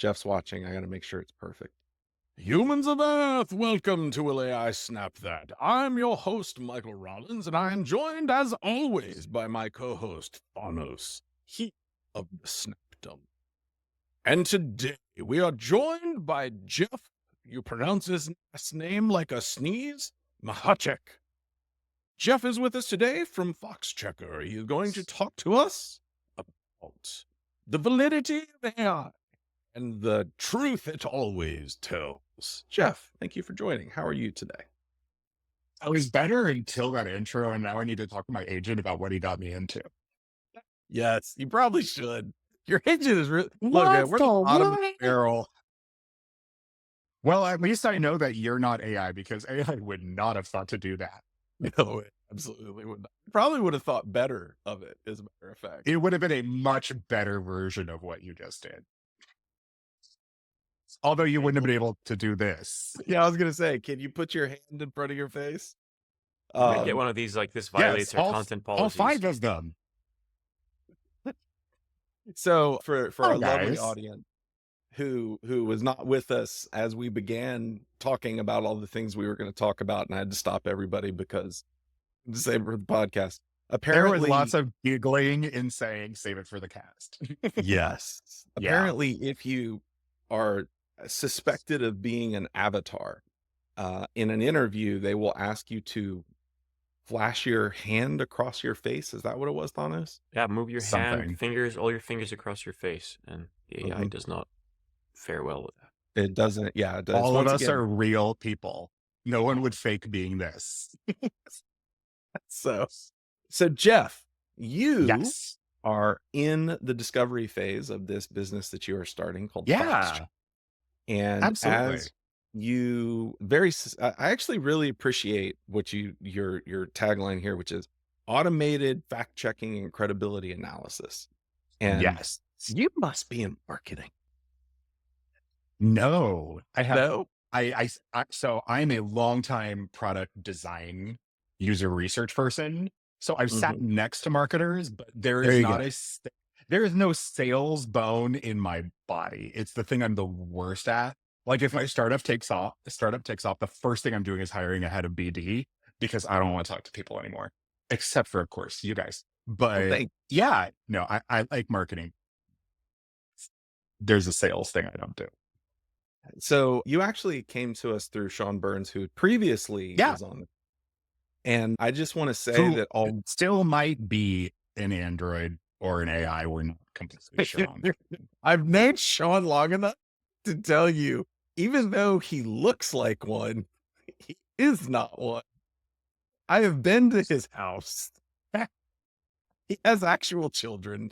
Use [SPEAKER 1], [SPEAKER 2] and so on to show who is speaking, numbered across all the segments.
[SPEAKER 1] Jeff's watching. I got to make sure it's perfect. Humans of Earth, welcome to Will AI Snap That? I'm your host, Michael Rollins, and I am joined, as always, by my co-host, Thanos, he of the Snapdom. And today, we are joined by Jeff, you pronounce his last name like a sneeze, Mahacek. Jeff is with us today from Fox Checker. He's going to talk to us about the validity of AI and the truth it always tells. Jeff, thank you for joining. How are you today?
[SPEAKER 2] I was better until that intro, and now I need to talk to my agent about what he got me into.
[SPEAKER 1] Yes, you probably should. Your agent is really look.
[SPEAKER 2] What
[SPEAKER 1] We're
[SPEAKER 2] the
[SPEAKER 1] the bottom of the
[SPEAKER 2] what?
[SPEAKER 1] barrel.
[SPEAKER 2] Well, at least I know that you're not AI because AI would not have thought to do that.
[SPEAKER 1] No, it absolutely would not. Probably would have thought better of it, as a matter of fact.
[SPEAKER 2] It would have been a much better version of what you just did. Although you wouldn't have been able to do this.
[SPEAKER 1] Yeah, I was gonna say, can you put your hand in front of your face?
[SPEAKER 3] Get one of these, like, this violates our content
[SPEAKER 2] all
[SPEAKER 3] policies.
[SPEAKER 2] 5 of them.
[SPEAKER 1] So for
[SPEAKER 2] Hi,
[SPEAKER 1] our lovely
[SPEAKER 2] guys.
[SPEAKER 1] audience who was not with us as we began talking about all the things we were going to talk about, and I had to stop everybody because to save it for the podcast.
[SPEAKER 2] There
[SPEAKER 1] Apparently,
[SPEAKER 2] was lots of giggling and saying, save it for the cast.
[SPEAKER 1] yes.
[SPEAKER 2] Yeah.
[SPEAKER 1] Apparently, if you are suspected of being an avatar in an interview, they will ask you to flash your hand across your face. Is that what it was, Thanos?
[SPEAKER 3] Yeah, move your
[SPEAKER 2] Something.
[SPEAKER 3] hand, fingers, all your fingers across your face, and the AI
[SPEAKER 1] Mhm.
[SPEAKER 3] does not fare well with that.
[SPEAKER 1] It doesn't. Yeah, it does.
[SPEAKER 2] All of
[SPEAKER 1] Once
[SPEAKER 2] us
[SPEAKER 1] again,
[SPEAKER 2] are real people. No one would fake being this.
[SPEAKER 1] so Jeff, you
[SPEAKER 2] Yes.
[SPEAKER 1] are in the discovery phase of this business that you are starting called Fox.
[SPEAKER 2] Yeah.
[SPEAKER 1] And
[SPEAKER 2] Absolutely.
[SPEAKER 1] as you I actually really appreciate what your tagline here, which is automated fact checking and credibility analysis. And
[SPEAKER 2] Yes.
[SPEAKER 1] you must be in marketing.
[SPEAKER 2] No, I have.
[SPEAKER 1] No?
[SPEAKER 2] So I'm a longtime product design user research person. So I've sat next to marketers, but there
[SPEAKER 1] There
[SPEAKER 2] is
[SPEAKER 1] you
[SPEAKER 2] not
[SPEAKER 1] go.
[SPEAKER 2] there is no sales bone in my body. It's the thing I'm the worst at. Like if my startup takes off, the first thing I'm doing is hiring a head of BD because I don't want to talk to people anymore, except for, of course, you guys. But
[SPEAKER 1] Thank
[SPEAKER 2] yeah, no, I like marketing. There's a sales thing I don't do.
[SPEAKER 1] So you actually came to us through Sean Burns, who previously
[SPEAKER 2] Yeah.
[SPEAKER 1] was on. And I just want to say
[SPEAKER 2] Who
[SPEAKER 1] that all
[SPEAKER 2] still might be an Android or an AI. We're not completely sure on.
[SPEAKER 1] I've named Sean long enough to tell you, even though he looks like one, he is not one. I have been to his house. He has actual children.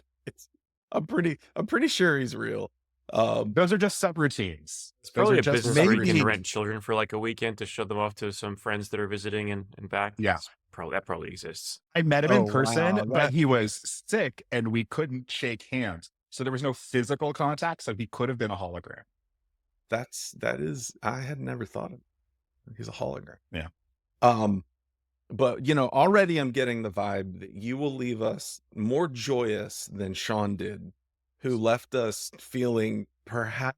[SPEAKER 1] I'm pretty sure he's real.
[SPEAKER 2] Those are just subroutines.
[SPEAKER 3] It's probably
[SPEAKER 2] Those
[SPEAKER 3] a
[SPEAKER 2] are just
[SPEAKER 3] business where you
[SPEAKER 1] maybe-
[SPEAKER 3] can rent children for like a weekend to show them off to some friends that are visiting and back.
[SPEAKER 2] Yeah.
[SPEAKER 3] That probably exists.
[SPEAKER 2] I met him
[SPEAKER 1] Oh,
[SPEAKER 2] in person,
[SPEAKER 1] wow,
[SPEAKER 2] but
[SPEAKER 1] that-
[SPEAKER 2] he was sick and we couldn't shake hands. So there was no physical contact. So he could have been a hologram.
[SPEAKER 1] I had never thought of it. He's a hologram.
[SPEAKER 2] Yeah.
[SPEAKER 1] But already I'm getting the vibe that you will leave us more joyous than Sean did, who left us feeling perhaps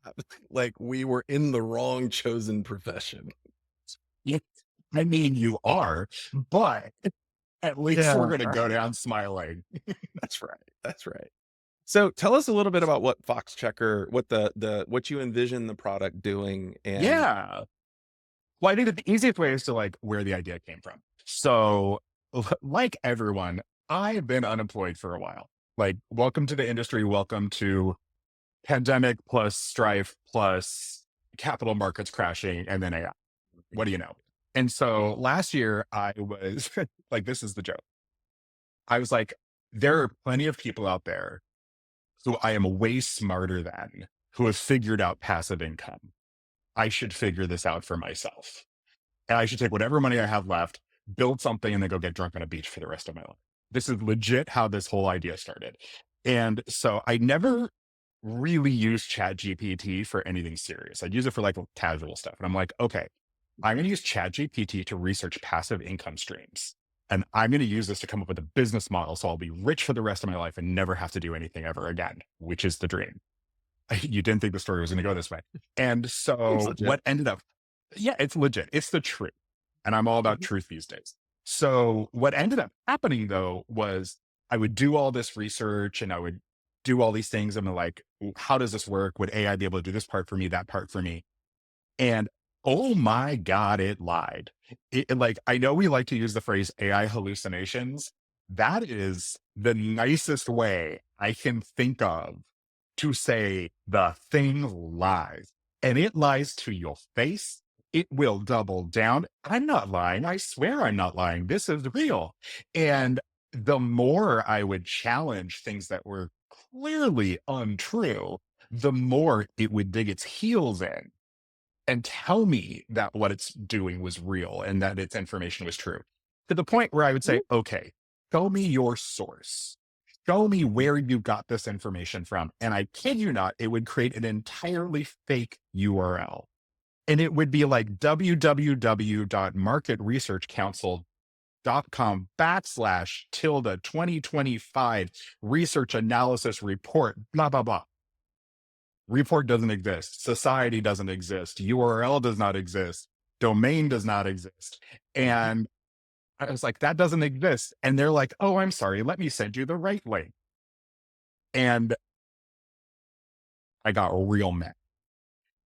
[SPEAKER 1] like we were in the wrong chosen profession.
[SPEAKER 2] I mean, you are, but at least
[SPEAKER 1] Yeah.
[SPEAKER 2] we're going to go down smiling.
[SPEAKER 1] That's right. That's right. So tell us a little bit about what Fox Checker, what you envision the product doing. And
[SPEAKER 2] Yeah. Well, I think that the easiest way is to like where the idea came from. So like everyone, I've been unemployed for a while. Like, welcome to the industry. Welcome to pandemic plus strife plus capital markets crashing and then AI. What do you know? And so last year I was like, this is the joke. I was like, there are plenty of people out there who I am way smarter than who have figured out passive income. I should figure this out for myself. And I should take whatever money I have left, build something, and then go get drunk on a beach for the rest of my life. This is legit how this whole idea started. And so I never really used ChatGPT for anything serious. I'd use it for like casual stuff. And I'm like, okay, I'm going to use ChatGPT to research passive income streams. And I'm going to use this to come up with a business model. So I'll be rich for the rest of my life and never have to do anything ever again, which is the dream. you didn't think the story was going to go this way. And
[SPEAKER 1] Seems
[SPEAKER 2] so
[SPEAKER 1] legit.
[SPEAKER 2] what ended up, yeah, it's legit. It's the truth. And I'm all about
[SPEAKER 1] Mhm.
[SPEAKER 2] truth these days. So what ended up happening though was I would do all this research and I would do all these things. And I'm like, how does this work? Would AI be able to do this part for me, that part for me? And oh my God, it lied. Like, I know we like to use the phrase AI hallucinations. That is the nicest way I can think of to say the thing lies. And it lies to your face. It will double down. I'm not lying. I swear I'm not lying. This is real. And the more I would challenge things that were clearly untrue, the more it would dig its heels in and tell me that what it's doing was real and that its information was true, to the point where I would say, okay, show me your source. Show me where you got this information from. And I kid you not, it would create an entirely fake URL. And it would be like www.marketresearchcouncil.com/tilde 2025 research analysis report, blah, blah, blah. Report doesn't exist. Society doesn't exist. URL does not exist. Domain does not exist. And I was like, that doesn't exist. And they're like, oh, I'm sorry. Let me send you the right link. And I got real mad.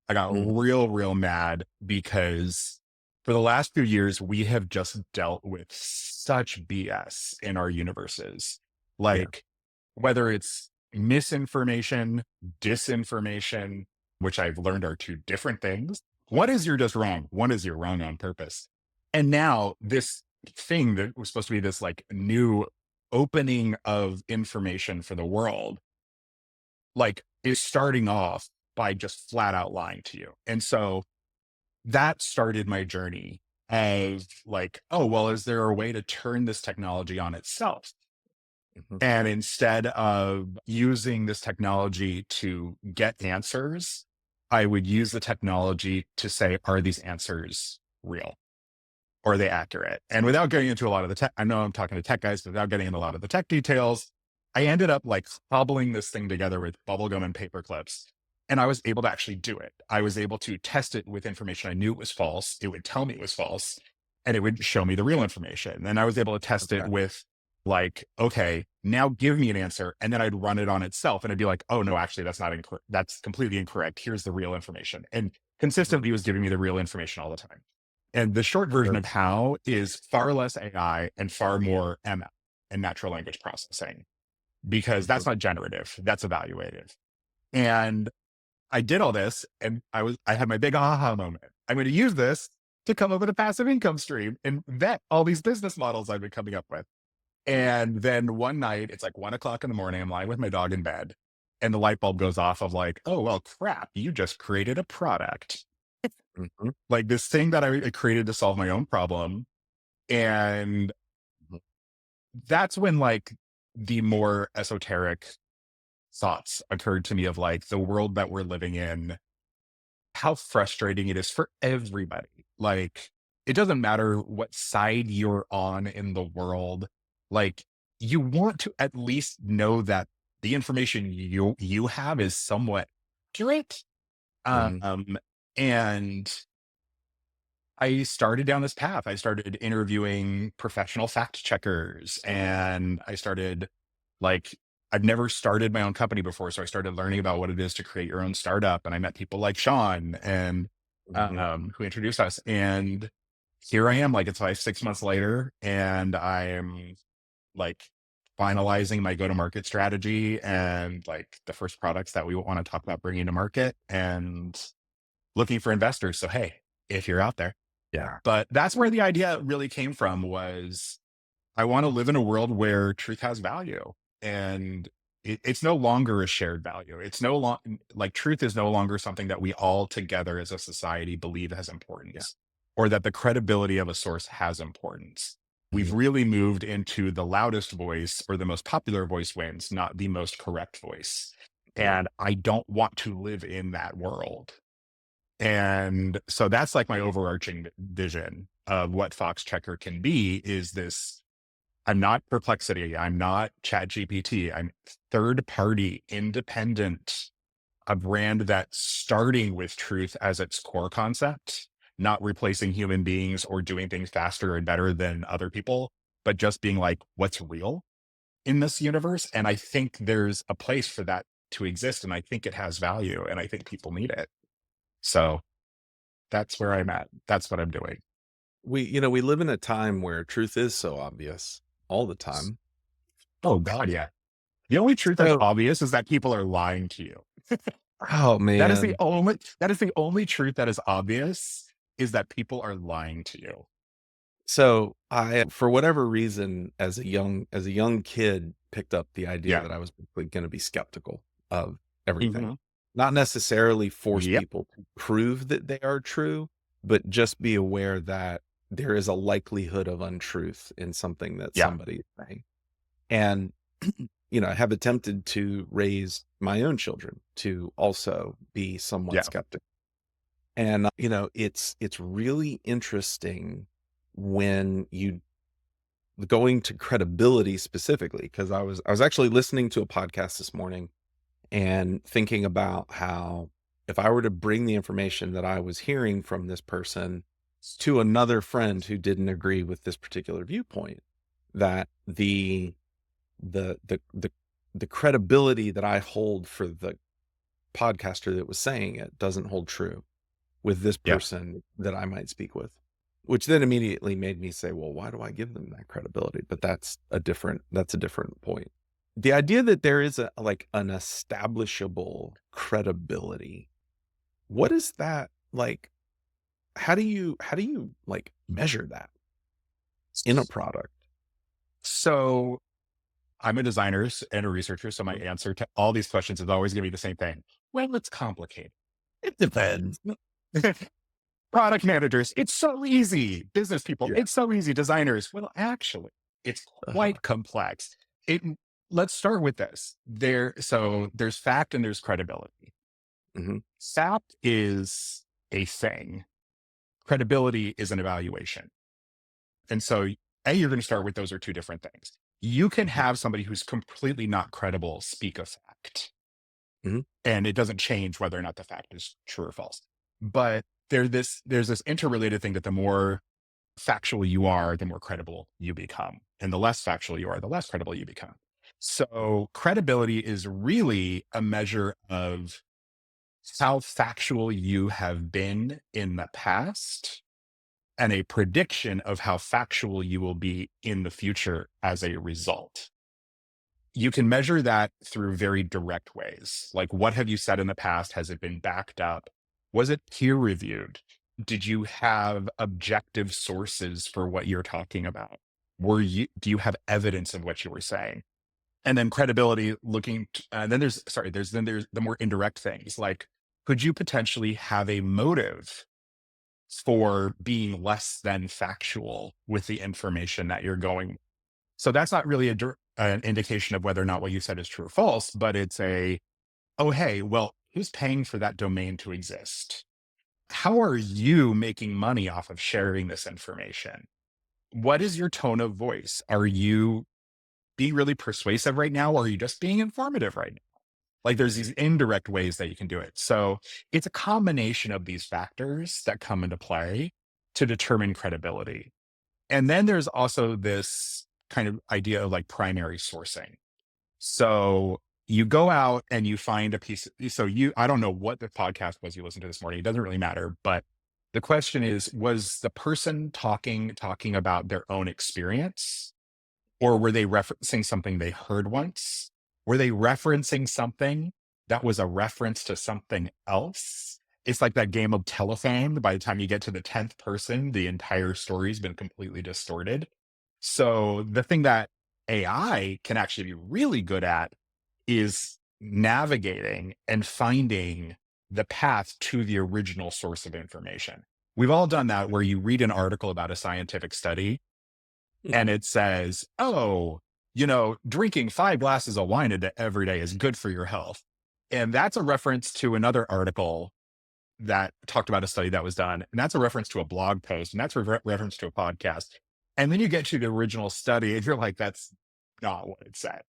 [SPEAKER 2] I got real mad because for the last few years, we have just dealt with such BS in our universes. Like, whether it's misinformation, disinformation, which I've learned are two different things. One is you're just wrong. One is you're wrong on purpose. And now this thing that was supposed to be this like new opening of information for the world, like, is starting off by just flat out lying to you. And so that started my journey of like, oh, well, is there a way to turn this technology on itself?
[SPEAKER 1] Mhm.
[SPEAKER 2] And instead of using this technology to get answers, I would use the technology to say, are these answers real? Or are they accurate? And without getting into a lot of the tech, I know I'm talking to tech guys, but without getting into a lot of the tech details, I ended up like cobbling this thing together with bubblegum and paper clips. And I was able to actually do it. I was able to test it with information I knew it was false. It would tell me it was false and it would show me the real information. And I was able to test it
[SPEAKER 1] Okay.
[SPEAKER 2] with like, okay, now give me an answer. And then I'd run it on itself and I'd be like, oh no, actually that's not incorrect. That's completely incorrect. Here's the real information. And consistently was giving me the real information all the time. And the short version
[SPEAKER 1] Sure.
[SPEAKER 2] of how is far less AI and far more ML and natural language processing, because that's not generative, that's evaluative. And I did all this and I had my big aha moment. I'm going to use this to come up with a passive income stream and vet all these business models I've been coming up with. And then one night, it's like 1 o'clock in the morning, I'm lying with my dog in bed, and the light bulb goes off of like, oh, well, crap, you just created a product.
[SPEAKER 1] Mhm.
[SPEAKER 2] Like this thing that I created to solve my own problem. And
[SPEAKER 1] Mhm.
[SPEAKER 2] that's when like the more esoteric thoughts occurred to me of like the world that we're living in, how frustrating it is for everybody. Like, it doesn't matter what side you're on in the world. Like, you want to at least know that the information you have is somewhat accurate.
[SPEAKER 1] Mhm.
[SPEAKER 2] And I started down this path. I started interviewing professional fact checkers and I started like, I've never started my own company before. So I started learning about what it is to create your own startup. And I met people like Sean and
[SPEAKER 1] Mhm.
[SPEAKER 2] who introduced us. And here I am, like it's like 6 months later, and I'm like finalizing my go-to-market strategy and like the first products that we want to talk about bringing to market and looking for investors. So hey, if you're out there.
[SPEAKER 1] Yeah.
[SPEAKER 2] But that's where the idea really came from was I want to live in a world where truth has value and it's no longer a shared value. It's no longer like truth is no longer something that we all together as a society believe has
[SPEAKER 1] Yeah.
[SPEAKER 2] importance or that the credibility of a source has importance. We've
[SPEAKER 1] Mhm.
[SPEAKER 2] really moved into the loudest voice or the most popular voice wins, not the most correct voice.
[SPEAKER 1] Yeah.
[SPEAKER 2] And I don't want to live in that world. And so that's like my overarching vision of what Fox Checker can be is this. I'm not Perplexity. I'm not Chat GPT. I'm third party, independent, a brand that's starting with truth as its core concept, not replacing human beings or doing things faster and better than other people, but just being like, what's real in this universe? And I think there's a place for that to exist. And I think it has value and I think people need it. So that's where I'm at. That's what I'm doing.
[SPEAKER 1] We live in a time where truth is so obvious all the time.
[SPEAKER 2] Oh God, yeah. The only truth that's
[SPEAKER 1] So,
[SPEAKER 2] obvious is that people are lying to you.
[SPEAKER 1] oh
[SPEAKER 2] That is the
[SPEAKER 1] man.
[SPEAKER 2] only truth that is obvious, is that people are lying to you.
[SPEAKER 1] So I, for whatever reason, as a young kid, picked up the idea
[SPEAKER 2] Yeah.
[SPEAKER 1] that I was going to be skeptical of everything.
[SPEAKER 2] Mhm.
[SPEAKER 1] Not necessarily force
[SPEAKER 2] Yep.
[SPEAKER 1] people to prove that they are true, but just be aware that there is a likelihood of untruth in something that
[SPEAKER 2] Yeah.
[SPEAKER 1] somebody is saying. And I have attempted to raise my own children to also be somewhat
[SPEAKER 2] Yeah.
[SPEAKER 1] skeptical. And it's really interesting when you going to credibility specifically, because I was actually listening to a podcast this morning and thinking about how if I were to bring the information that I was hearing from this person to another friend who didn't agree with this particular viewpoint, that the the the the credibility that I hold for the podcaster that was saying it doesn't hold true with this
[SPEAKER 2] Yeah.
[SPEAKER 1] person that I might speak with, which then immediately made me say, well, why do I give them that credibility? But that's a different point. The idea that there is an establishable credibility, what is that like? How do you like measure that in a product?
[SPEAKER 2] So I'm a designer and a researcher. So my
[SPEAKER 1] Mhm.
[SPEAKER 2] answer to all these questions is always going to be the same thing. Well, it's complicated.
[SPEAKER 1] It depends.
[SPEAKER 2] Product managers, it's so easy. Business people,
[SPEAKER 1] Yeah.
[SPEAKER 2] it's so easy. Designers, well, actually, it's
[SPEAKER 1] Uh-huh.
[SPEAKER 2] quite complex. Let's start with this. So there's fact and there's credibility.
[SPEAKER 1] Mhm.
[SPEAKER 2] Fact is a thing. Credibility is an evaluation. And so, you're going to start with those are two different things. You can
[SPEAKER 1] Mhm.
[SPEAKER 2] have somebody who's completely not credible speak a fact,
[SPEAKER 1] Mhm.
[SPEAKER 2] and it doesn't change whether or not the fact is true or false. But there's this interrelated thing that the more factual you are, the more credible you become. And the less factual you are, the less credible you become. So credibility is really a measure of how factual you have been in the past and a prediction of how factual you will be in the future as a result. You can measure that through very direct ways. Like, what have you said in the past? Has it been backed up? Was it peer reviewed? Did you have objective sources for what you're talking about? Do you have evidence of what you were saying? And then credibility then there's the more indirect things, like, could you potentially have a motive for being less than factual with the information that you're going? So that's not really an indication of whether or not what you said is true or false, but it's oh, hey, well, who's paying for that domain to exist? How are you making money off of sharing this information? What is your tone of voice? Are you being really persuasive right now? Or are you just being informative right now? Like, there's these indirect ways that you can do it. So it's a combination of these factors that come into play to determine credibility. And then there's also this kind of idea of like primary sourcing. So you go out and you find a piece. I don't know what the podcast was you listened to this morning. It doesn't really matter. But the question is, was the person talking about their own experience? Or were they referencing something they heard once? Were they referencing something that was a reference to something else? It's like that game of telephone. By the time you get to the 10th person, the entire story's been completely distorted. So the thing that AI can actually be really good at is navigating and finding the path to the original source of information. We've all done that, where you read an article about a scientific study and it says, oh, drinking 5 glasses of wine every day is good for your health. And that's a reference to another article that talked about a study that was done. And that's a reference to a blog post. And that's a reference to a podcast. And then you get to the original study and you're like, that's not what it said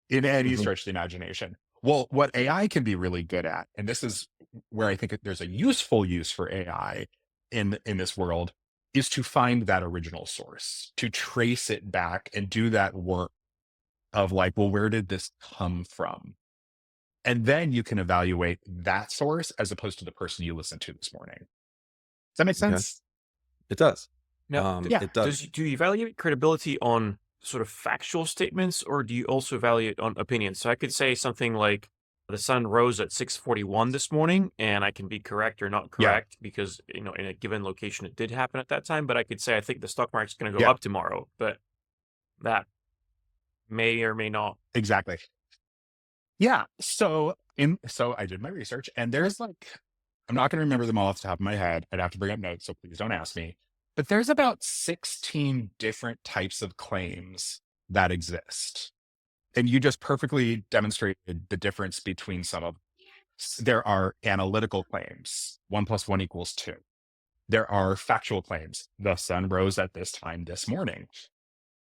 [SPEAKER 2] in any
[SPEAKER 1] Mhm.
[SPEAKER 2] stretch of the imagination. Well, what AI can be really good at, and this is where I think there's a useful use for AI in this world, is to find that original source, to trace it back and do that work of like, well, where did this come from? And then you can evaluate that source as opposed to the person you listened to this morning. Does that make
[SPEAKER 1] Okay.
[SPEAKER 2] sense?
[SPEAKER 1] It does.
[SPEAKER 3] Now,
[SPEAKER 2] Yeah.
[SPEAKER 1] It does.
[SPEAKER 3] do you evaluate credibility on sort of factual statements, or do you also evaluate on opinions? So I could say something like the sun rose at 6:41 this morning, and I can be correct or not
[SPEAKER 2] Yeah.
[SPEAKER 3] correct because in a given location it did happen at that time. But I could say I think the stock market's going to go
[SPEAKER 2] Yeah.
[SPEAKER 3] up tomorrow, but that may or may not.
[SPEAKER 2] Exactly. Yeah. So I did my research, and there's like, I'm not going to remember them all off the top of my head. I'd have to bring up notes, so please don't ask me. But there's about 16 different types of claims that exist. And you just perfectly demonstrated the difference between some of them. There are analytical claims, 1 + 1 = 2. There are factual claims, the sun rose at this time this morning.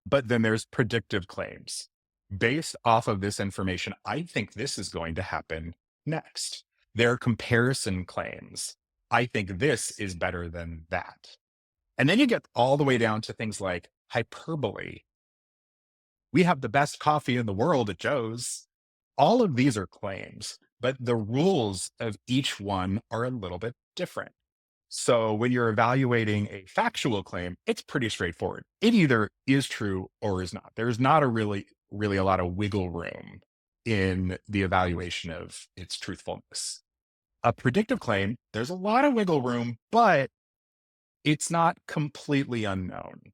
[SPEAKER 2] But then there's predictive claims. Based off of this information, I think this is going to happen next. There are comparison claims. I think this is better than that. And then you get all the way down to things like hyperbole. We have the best coffee in the world at Joe's. All of these are claims, but the rules of each one are a little bit different. So when you're evaluating a factual claim, it's pretty straightforward. It either is true or is not. There's not a really a lot of wiggle room in the evaluation of its truthfulness. A predictive claim, there's a lot of wiggle room, but it's not completely unknown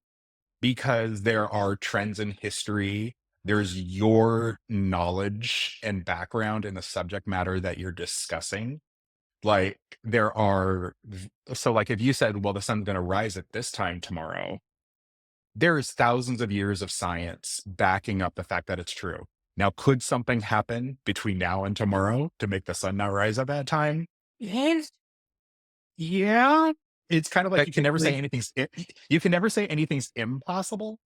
[SPEAKER 2] because there are trends in history. There's your knowledge and background in the subject matter that you're discussing. Like there are, so like if you said, well, the sun's going to rise at this time tomorrow, there's thousands of years of science backing up the fact that it's true. Now, could something happen between now and tomorrow to make the sun not rise at that time? Yes. Yeah. It's kind of like you can never say anything's impossible,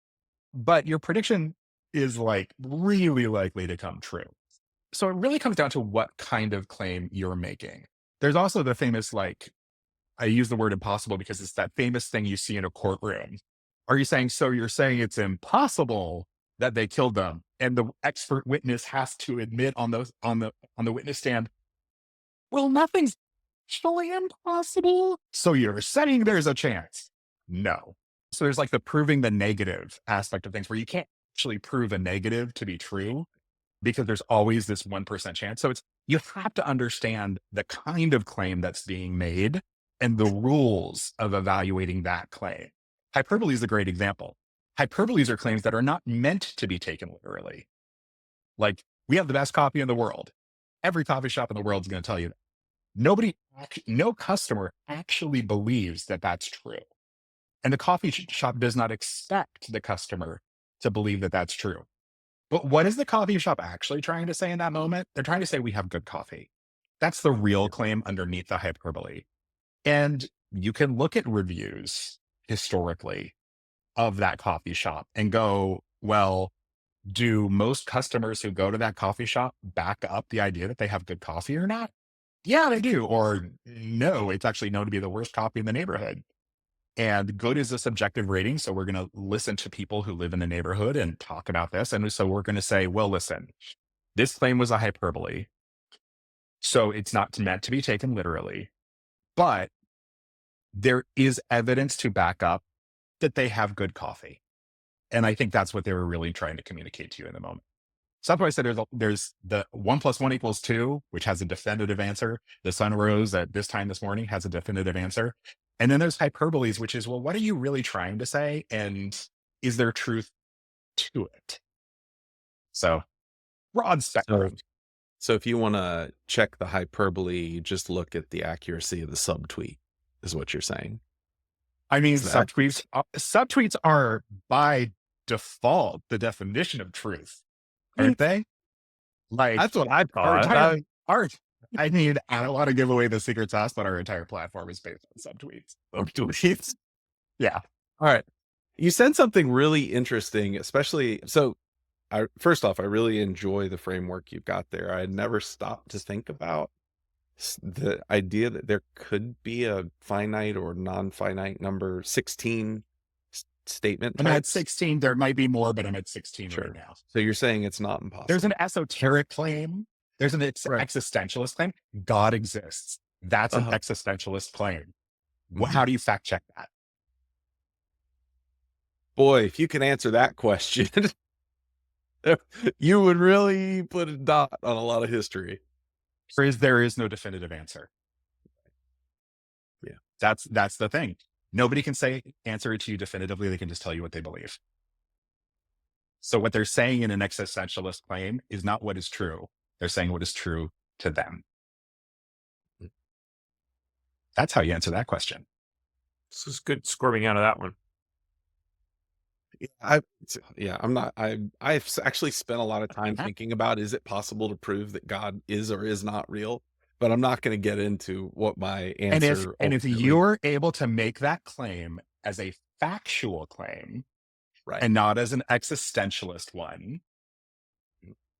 [SPEAKER 2] but your prediction is like really likely to come true. So it really comes down to what kind of claim you're making. There's also the famous, like, I use the word impossible because it's that famous thing you see in a courtroom. Are you saying, so you're saying it's impossible that they killed them? And the expert witness has to admit on the witness stand, well, nothing's actually impossible. So you're saying there's a chance? No. So there's like the proving the negative aspect of things where you can't actually prove a negative to be true because there's always this 1% chance. So you have to understand the kind of claim that's being made and the rules of evaluating that claim. Hyperbole is a great example. Hyperboles are claims that are not meant to be taken literally. Like, we have the best coffee in the world. Every coffee shop in the world is going to tell you that. No customer actually believes that that's true. And the coffee shop does not expect the customer to believe that that's true. But what is the coffee shop actually trying to say in that moment? They're trying to say we have good coffee. That's the real claim underneath the hyperbole. And you can look at reviews historically of that coffee shop and go, well, do most customers who go to that coffee shop back up the idea that they have good coffee or not? Yeah, they do. Or no, it's actually known to be the worst coffee in the neighborhood. And good is a subjective rating. So we're going to listen to people who live in the neighborhood and talk about this. And so we're going to say, well, listen, this claim was a hyperbole. So it's not meant to be taken literally, but there is evidence to back up that they have good coffee. And I think that's what they were really trying to communicate to you in the moment. So that's why I said there's the 1 + 1 = 2, which has a definitive answer. The sun rose at this time this morning has a definitive answer. And then there's hyperboles, which is, well, what are you really trying to say? And is there truth to it? So broad spectrum.
[SPEAKER 1] So if you want to check the hyperbole, you just look at the accuracy of the subtweet, is what you're saying.
[SPEAKER 2] I mean,
[SPEAKER 1] Is that-
[SPEAKER 2] subtweets are by default the definition of truth, aren't they? Like,
[SPEAKER 1] That's what I
[SPEAKER 2] our
[SPEAKER 1] thought.
[SPEAKER 2] entire, I don't want to give away the secret sauce, but our entire platform is based on subtweets.
[SPEAKER 1] Subtweets.
[SPEAKER 2] Yeah.
[SPEAKER 1] All right. You said something really interesting, especially so first off, I really enjoy the framework you've got there. I had never stopped to think about the idea that there could be a finite or non-finite number 16 statement
[SPEAKER 2] I'm at
[SPEAKER 1] types.
[SPEAKER 2] 16. There might be more, but I'm at 16 right
[SPEAKER 1] Sure.
[SPEAKER 2] now.
[SPEAKER 1] So you're saying it's not impossible.
[SPEAKER 2] There's an esoteric claim. There's an
[SPEAKER 1] Right.
[SPEAKER 2] existentialist claim. God exists. That's an existentialist claim. How do you fact check that?
[SPEAKER 1] Boy, if you can answer that question, you would really put a dot on a lot of history.
[SPEAKER 2] There is no definitive answer.
[SPEAKER 1] Yeah.
[SPEAKER 2] That's the thing. Nobody can answer it to you definitively. They can just tell you what they believe. So what they're saying in an existentialist claim is not what is true. They're saying what is true to them. That's how you answer that question.
[SPEAKER 3] This is good squirming out of that one.
[SPEAKER 1] I've actually spent a lot of time thinking about, is it possible to prove that God is or is not real? But I'm not going to get into what my answer.
[SPEAKER 2] And if you're able to make that claim as a factual claim,
[SPEAKER 1] right,
[SPEAKER 2] and not as an existentialist one,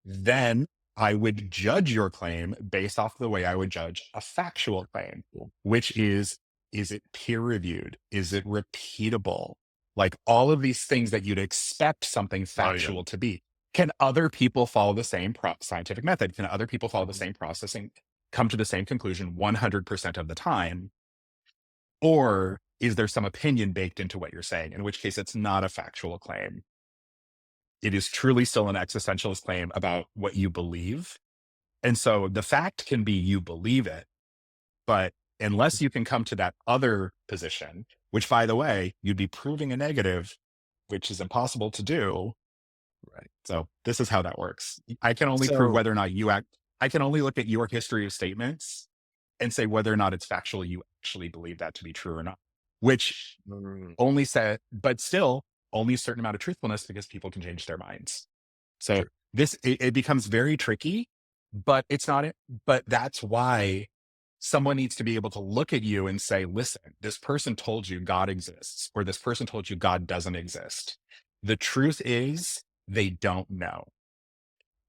[SPEAKER 2] then I would judge your claim based off the way I would judge a factual claim, which is it peer reviewed? Is it repeatable? Like all of these things that you'd expect something factual to be. Can other people follow the same scientific method? Can other people follow the same processing, come to the same conclusion 100% of the time? Or is there some opinion baked into what you're saying? In which case it's not a factual claim. It is truly still an existentialist claim about what you believe. And so the fact can be you believe it, but unless you can come to that other position, which by the way, you'd be proving a negative, which is impossible to do.
[SPEAKER 1] Right.
[SPEAKER 2] So this is how that works. I can only prove whether or not I can only look at your history of statements and say whether or not it's factual you actually believe that to be true or not, which only said, but still only a certain amount of truthfulness because people can change their minds. So it becomes very tricky, but it's not it. But that's why someone needs to be able to look at you and say, listen, this person told you God exists, or this person told you God doesn't exist. The truth is they don't know.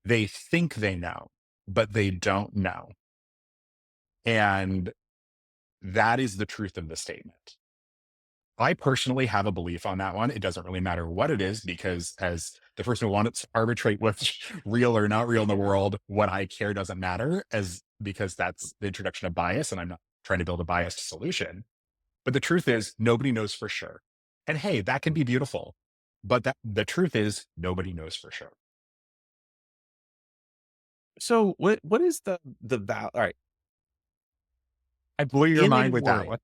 [SPEAKER 2] They think they know, but they don't know. And that is the truth of the statement. I personally have a belief on that one. It doesn't really matter what it is, because as the person who wants to arbitrate what's real or not real in the world, what I care doesn't matter, because that's the introduction of bias, and I'm not trying to build a biased solution. But the truth is nobody knows for sure. And hey, that can be beautiful. But the truth is nobody knows for sure.
[SPEAKER 1] So what is the value? All right.
[SPEAKER 2] I blew your mind with that one.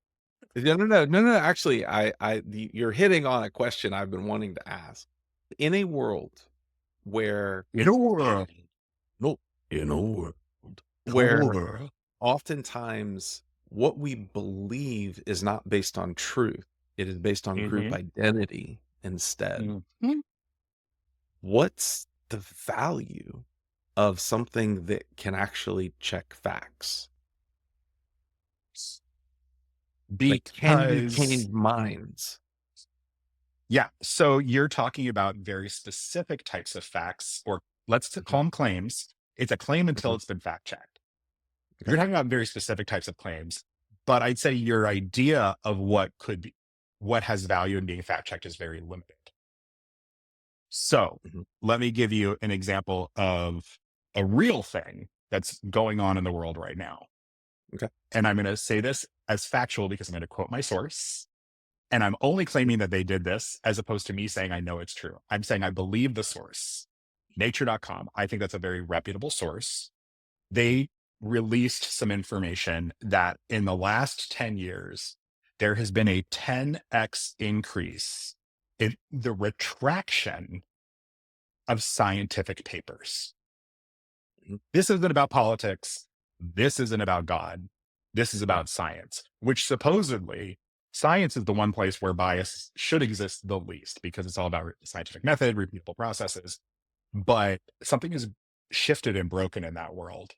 [SPEAKER 1] No. Actually, you're hitting on a question I've been wanting to ask. In a world where oftentimes what we believe is not based on truth, it is based on group identity instead. What's the value of something that can actually check facts? Can you change minds?
[SPEAKER 2] Yeah. So you're talking about very specific types of facts, or let's call them claims. It's a claim until it's been fact checked. You're talking about very specific types of claims, but I'd say your idea of what has value in being fact checked is very limited. So let me give you an example of a real thing that's going on in the world right now.
[SPEAKER 1] Okay.
[SPEAKER 2] And I'm going to say this as factual because I'm going to quote my source. And I'm only claiming that they did this as opposed to me saying I know it's true. I'm saying I believe the source. Nature.com. I think that's a very reputable source. They released some information that in the last 10 years, there has been a 10x increase in the retraction of scientific papers. This isn't about politics. This isn't about God. This is about science, which supposedly science is the one place where bias should exist the least, because it's all about scientific method, repeatable processes. But something is shifted and broken in that world.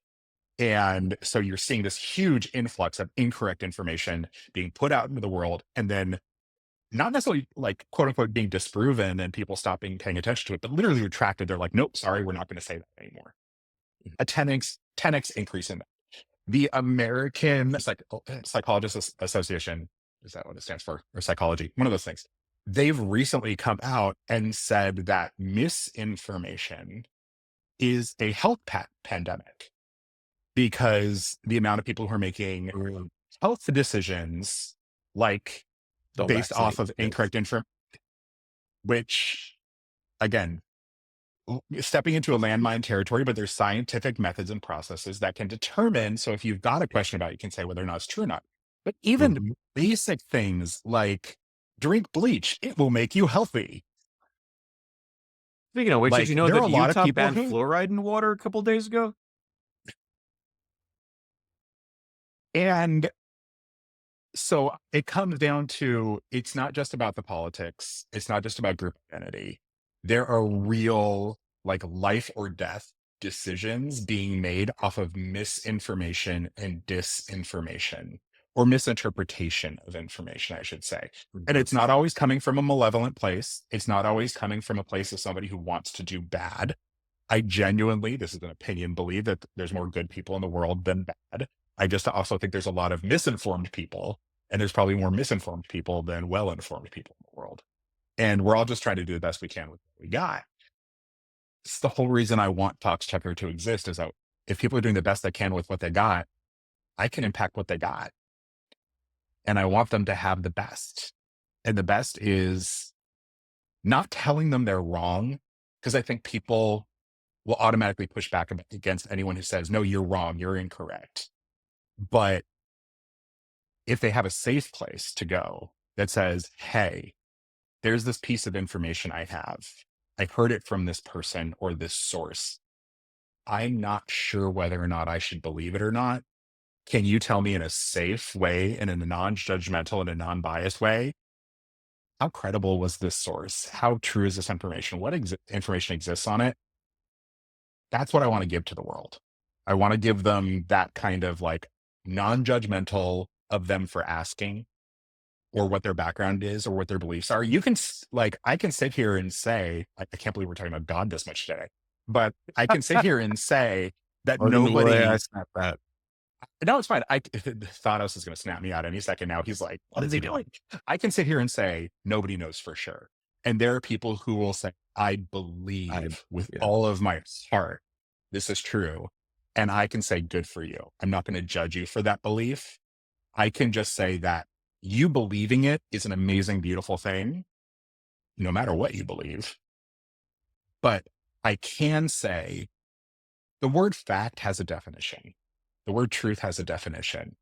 [SPEAKER 2] And so you're seeing this huge influx of incorrect information being put out into the world. And then not necessarily like quote unquote being disproven and people stopping paying attention to it, but literally retracted. They're like, nope, sorry, we're not going to say that anymore. A 10x increase in that. The American Psychologists Association, is that what it stands for? Or psychology? One of those things. They've recently come out and said that misinformation is a health pandemic because the amount of people who are making health decisions, like
[SPEAKER 1] Don't
[SPEAKER 2] based off
[SPEAKER 1] vaccinate
[SPEAKER 2] of
[SPEAKER 1] kids.
[SPEAKER 2] incorrect information, which again, stepping into a landmine territory, but there's scientific methods and processes that can determine. So if you've got a question about it, you can say whether or not it's true or not. But even
[SPEAKER 1] Mhm.
[SPEAKER 2] basic things like drink bleach, it will make you healthy.
[SPEAKER 3] Speaking of which, did you
[SPEAKER 2] Like
[SPEAKER 3] know
[SPEAKER 2] there are a
[SPEAKER 3] that
[SPEAKER 2] lot of
[SPEAKER 3] Utah
[SPEAKER 2] people
[SPEAKER 3] banned
[SPEAKER 2] who,
[SPEAKER 3] fluoride in water a couple days ago?
[SPEAKER 2] and so it comes down to, it's not just about the politics. It's not just about group identity. There are real like life or death decisions being made off of misinformation and disinformation, or misinterpretation of information, I should say. And
[SPEAKER 1] Mhm.
[SPEAKER 2] it's not always coming from a malevolent place. It's not always coming from a place of somebody who wants to do bad. I genuinely, this is an opinion, believe that there's more good people in the world than bad. I just also think there's a lot of misinformed people, and there's probably more misinformed people than well-informed people in the world. And we're all just trying to do the best we can with what we got. It's the whole reason I want Talks Checker to exist, is that if people are doing the best they can with what they got, I can impact what they got. And I want them to have the best. And the best is not telling them they're wrong, because I think people will automatically push back against anyone who says, no, you're wrong, you're incorrect. But if they have a safe place to go that says, hey, there's this piece of information I have, I heard it from this person or this source, I'm not sure whether or not I should believe it or not. Can you tell me in a safe way and in a non-judgmental and a non-biased way, how credible was this source? How true is this information? What information exists on it? That's what I want to give to the world. I want to give them that kind of like non-judgmental of them for asking, or what their background is, or what their beliefs are. You can like, I can sit here and say, I can't believe we're talking about God this much today, but I can sit here and say that
[SPEAKER 1] Welcome to AI
[SPEAKER 2] nobody,
[SPEAKER 1] Snap That.
[SPEAKER 2] no, it's fine. Thanos is going to snap me out any second now. He's like, what is he doing? I can sit here and say, nobody knows for sure. And there are people who will say, I believe with
[SPEAKER 1] yeah.
[SPEAKER 2] all of my heart, this is true. And I can say, good for you. I'm not going to judge you for that belief. I can just say that you believing it is an amazing, beautiful thing, no matter what you believe. But I can say the word fact has a definition. The word truth has a definition,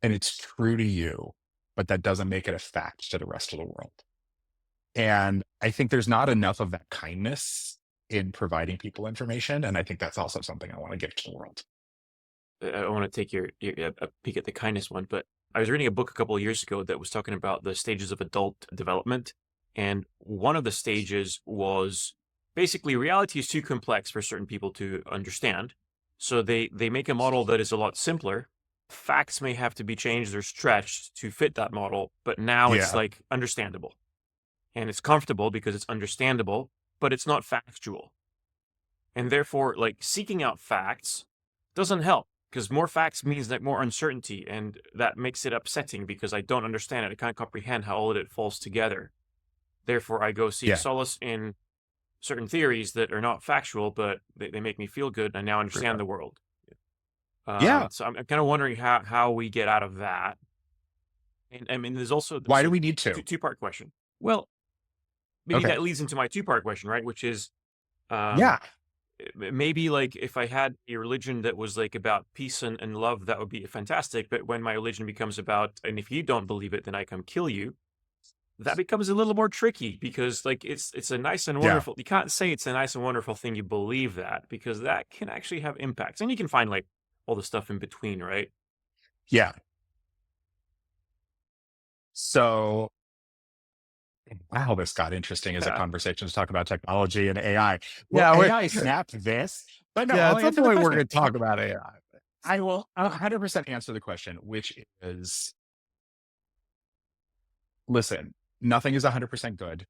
[SPEAKER 2] and it's true to you, but that doesn't make it a fact to the rest of the world. And I think there's not enough of that kindness in providing people information. And I think that's also something I want to give to the world.
[SPEAKER 3] I want to take your a peek at the kindness one, but I was reading a book a couple of years ago that was talking about the stages of adult development. And one of the stages was basically reality is too complex for certain people to understand. So they make a model that is a lot simpler. Facts may have to be changed or stretched to fit that model, but now it's
[SPEAKER 2] Yeah.
[SPEAKER 3] like understandable. And it's comfortable because it's understandable, but it's not factual. And therefore, like seeking out facts doesn't help, because more facts means like more uncertainty, and that makes it upsetting because I don't understand it. I can't comprehend how all of it falls together. Therefore, I go seek
[SPEAKER 2] Yeah.
[SPEAKER 3] solace in certain theories that are not factual, but they make me feel good. And I now understand the world.
[SPEAKER 2] Yeah.
[SPEAKER 3] So I'm kind of wondering how we get out of that. And I mean, there's also
[SPEAKER 2] Why do we need to?
[SPEAKER 3] two-part question. Well, maybe
[SPEAKER 2] Okay.
[SPEAKER 3] that leads into my two-part question, right? Which is,
[SPEAKER 2] Yeah.
[SPEAKER 3] maybe like if I had a religion that was like about peace and love, that would be fantastic. But when my religion becomes about, and if you don't believe it, then I come kill you, that becomes a little more tricky, because like it's a nice and
[SPEAKER 2] Yeah.
[SPEAKER 3] wonderful, you can't say it's a nice and wonderful thing you believe that, because that can actually have impacts. And you can find like all the stuff in between, right?
[SPEAKER 2] Yeah. So, wow, this got interesting as a
[SPEAKER 3] Yeah.
[SPEAKER 2] conversation to talk about technology and AI.
[SPEAKER 1] Yeah,
[SPEAKER 2] Well,
[SPEAKER 1] wait.
[SPEAKER 2] AI snapped this, but no,
[SPEAKER 1] Yeah,
[SPEAKER 2] I'll
[SPEAKER 1] at some
[SPEAKER 2] answer the
[SPEAKER 1] point we're
[SPEAKER 2] question.
[SPEAKER 1] going to talk about AI.
[SPEAKER 2] I will 100% answer the question, which is, listen, nothing is 100% good.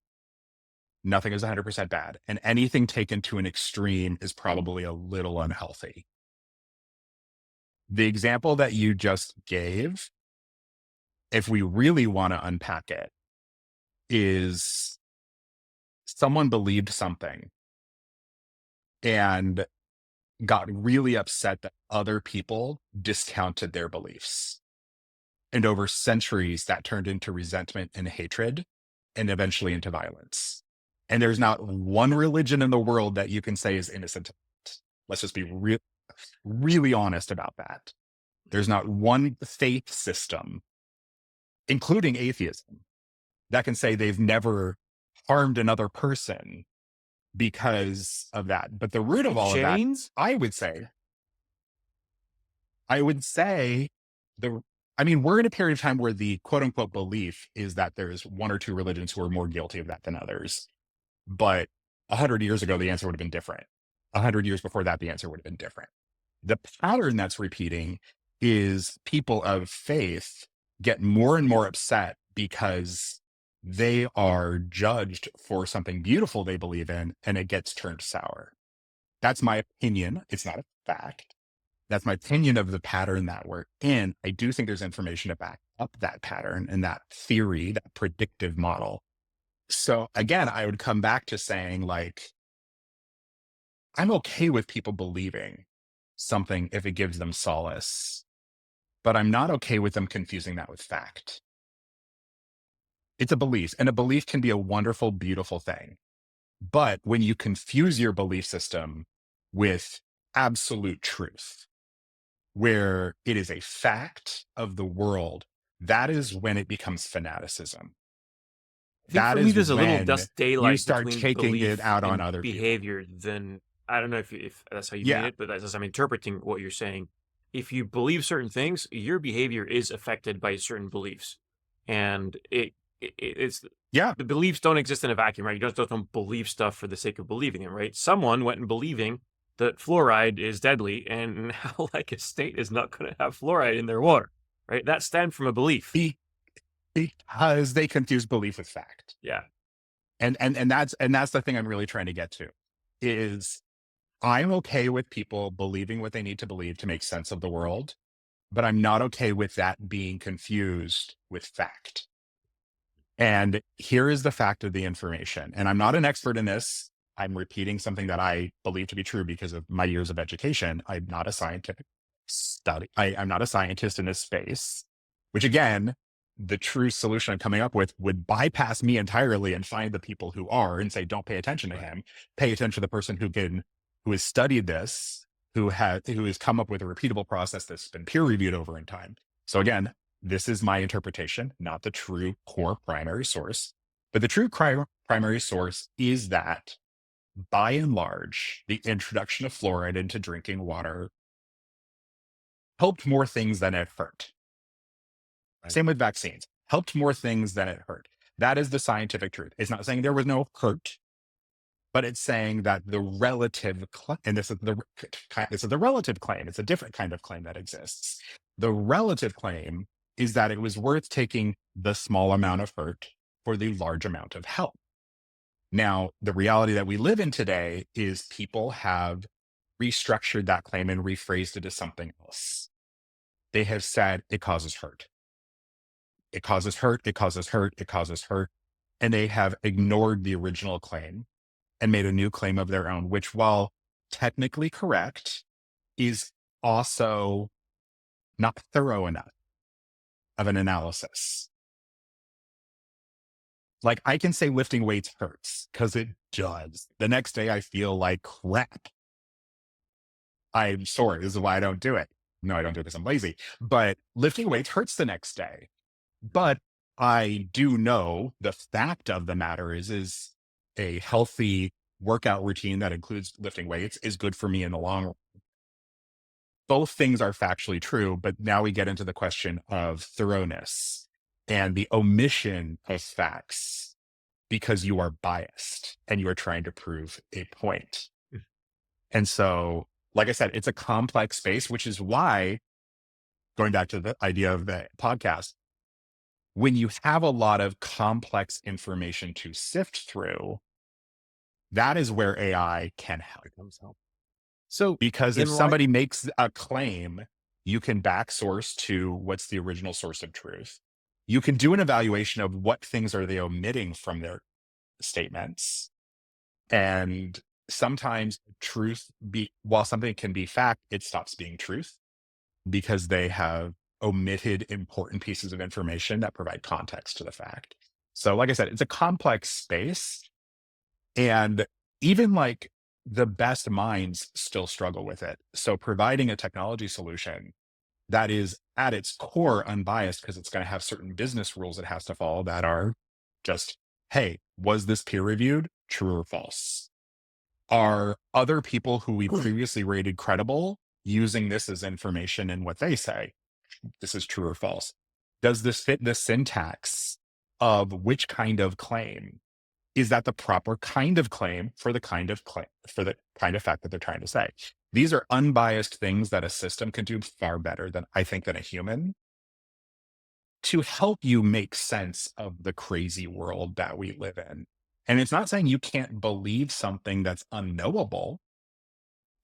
[SPEAKER 2] Nothing is 100% bad. And anything taken to an extreme is probably a little unhealthy. The example that you just gave, if we really want to unpack it, is someone believed something and got really upset that other people discounted their beliefs. And over centuries, that turned into resentment and hatred and eventually into violence. And there's not one religion in the world that you can say is innocent. Let's just be really honest about that. There's not one faith system, including atheism, that can say they've never harmed another person because of that. But the root of all of that, I would say, we're in a period of time where the quote unquote belief is that there's one or two religions who are more guilty of that than others. But 100 years ago, the answer would have been different. 100 years before that, the answer would have been different. The pattern that's repeating is people of faith get more and more upset because they are judged for something beautiful they believe in, and it gets turned sour. That's my opinion. It's not a fact. That's my opinion of the pattern that we're in. I do think there's information to back up that pattern and that theory, that predictive model. So again, I would come back to saying, like, I'm okay with people believing something if it gives them solace, but I'm not okay with them confusing that with fact. It's a belief, and a belief can be a wonderful, beautiful thing. But when you confuse your belief system with absolute truth, where it is a fact of the world, that is when it becomes fanaticism.
[SPEAKER 3] That is there's a little
[SPEAKER 2] when
[SPEAKER 3] daylight
[SPEAKER 2] you start
[SPEAKER 3] between
[SPEAKER 2] taking
[SPEAKER 3] belief
[SPEAKER 2] it out on
[SPEAKER 3] and
[SPEAKER 2] other people.
[SPEAKER 3] behavior. Then I don't know if that's how you mean it, but as I'm interpreting what you're saying, if you believe certain things, your behavior is affected by certain beliefs, and it's the beliefs don't exist in a vacuum, right? You just don't believe stuff for the sake of believing it, right? Someone went and believing that fluoride is deadly, and now like a state is not going to have fluoride in their water, right? That stemmed from a belief.
[SPEAKER 2] Because they confuse belief with fact.
[SPEAKER 3] Yeah.
[SPEAKER 2] And that's the thing I'm really trying to get to is I'm okay with people believing what they need to believe to make sense of the world, but I'm not okay with that being confused with fact. And here is the fact of the information. And I'm not an expert in this. I'm repeating something that I believe to be true because of my years of education. I'm not a scientific study. I'm not a scientist in this space, which again, the true solution I'm coming up with would bypass me entirely and find the people who are and say, don't pay attention to him. Pay attention to the person who has studied this, who has come up with a repeatable process that's been peer reviewed over in time. So again, this is my interpretation, not the true core primary source. But the true primary source is that by and large, the introduction of fluoride into drinking water helped more things than it hurt. Same with vaccines. Helped more things than it hurt. That is the scientific truth. It's not saying there was no hurt, but it's saying that the relative, and this is the relative claim. It's a different kind of claim that exists. The relative claim is that it was worth taking the small amount of hurt for the large amount of help. Now, the reality that we live in today is people have restructured that claim and rephrased it as something else. They have said it causes hurt. It causes hurt, it causes hurt, it causes hurt. And they have ignored the original claim and made a new claim of their own, which, while technically correct, is also not thorough enough of an analysis. Like, I can say lifting weights hurts because it does. The next day I feel like crap. I'm sorry, this is why I don't do it. No, I don't do it because I'm lazy. But lifting weights hurts the next day. But I do know the fact of the matter is a healthy workout routine that includes lifting weights is good for me in the long run. Both things are factually true, but now we get into the question of thoroughness and the omission of facts because you are biased and you are trying to prove a point. And so, like I said, it's a complex space, which is why, going back to the idea of the podcast, when you have a lot of complex information to sift through, that is where AI can help.
[SPEAKER 1] Becomes help. So
[SPEAKER 2] Because if
[SPEAKER 1] in light,
[SPEAKER 2] somebody makes a claim, you can back source to what's the original source of truth. You can do an evaluation of what things are they omitting from their statements. And sometimes while something can be fact, it stops being truth because they have omitted important pieces of information that provide context to the fact. So, like I said, it's a complex space. And even like the best minds still struggle with it. So, providing a technology solution that is at its core unbiased, because it's going to have certain business rules it has to follow that are just, hey, was this peer reviewed? True or false? Are other people who we previously rated credible using this as information in what they say? This is true or false. Does this fit the syntax of which kind of claim? Is that the proper kind of claim for the kind of for the kind of fact that they're trying to say? These are unbiased things that a system can do far better than I think than a human to help you make sense of the crazy world that we live in. And it's not saying you can't believe something that's unknowable.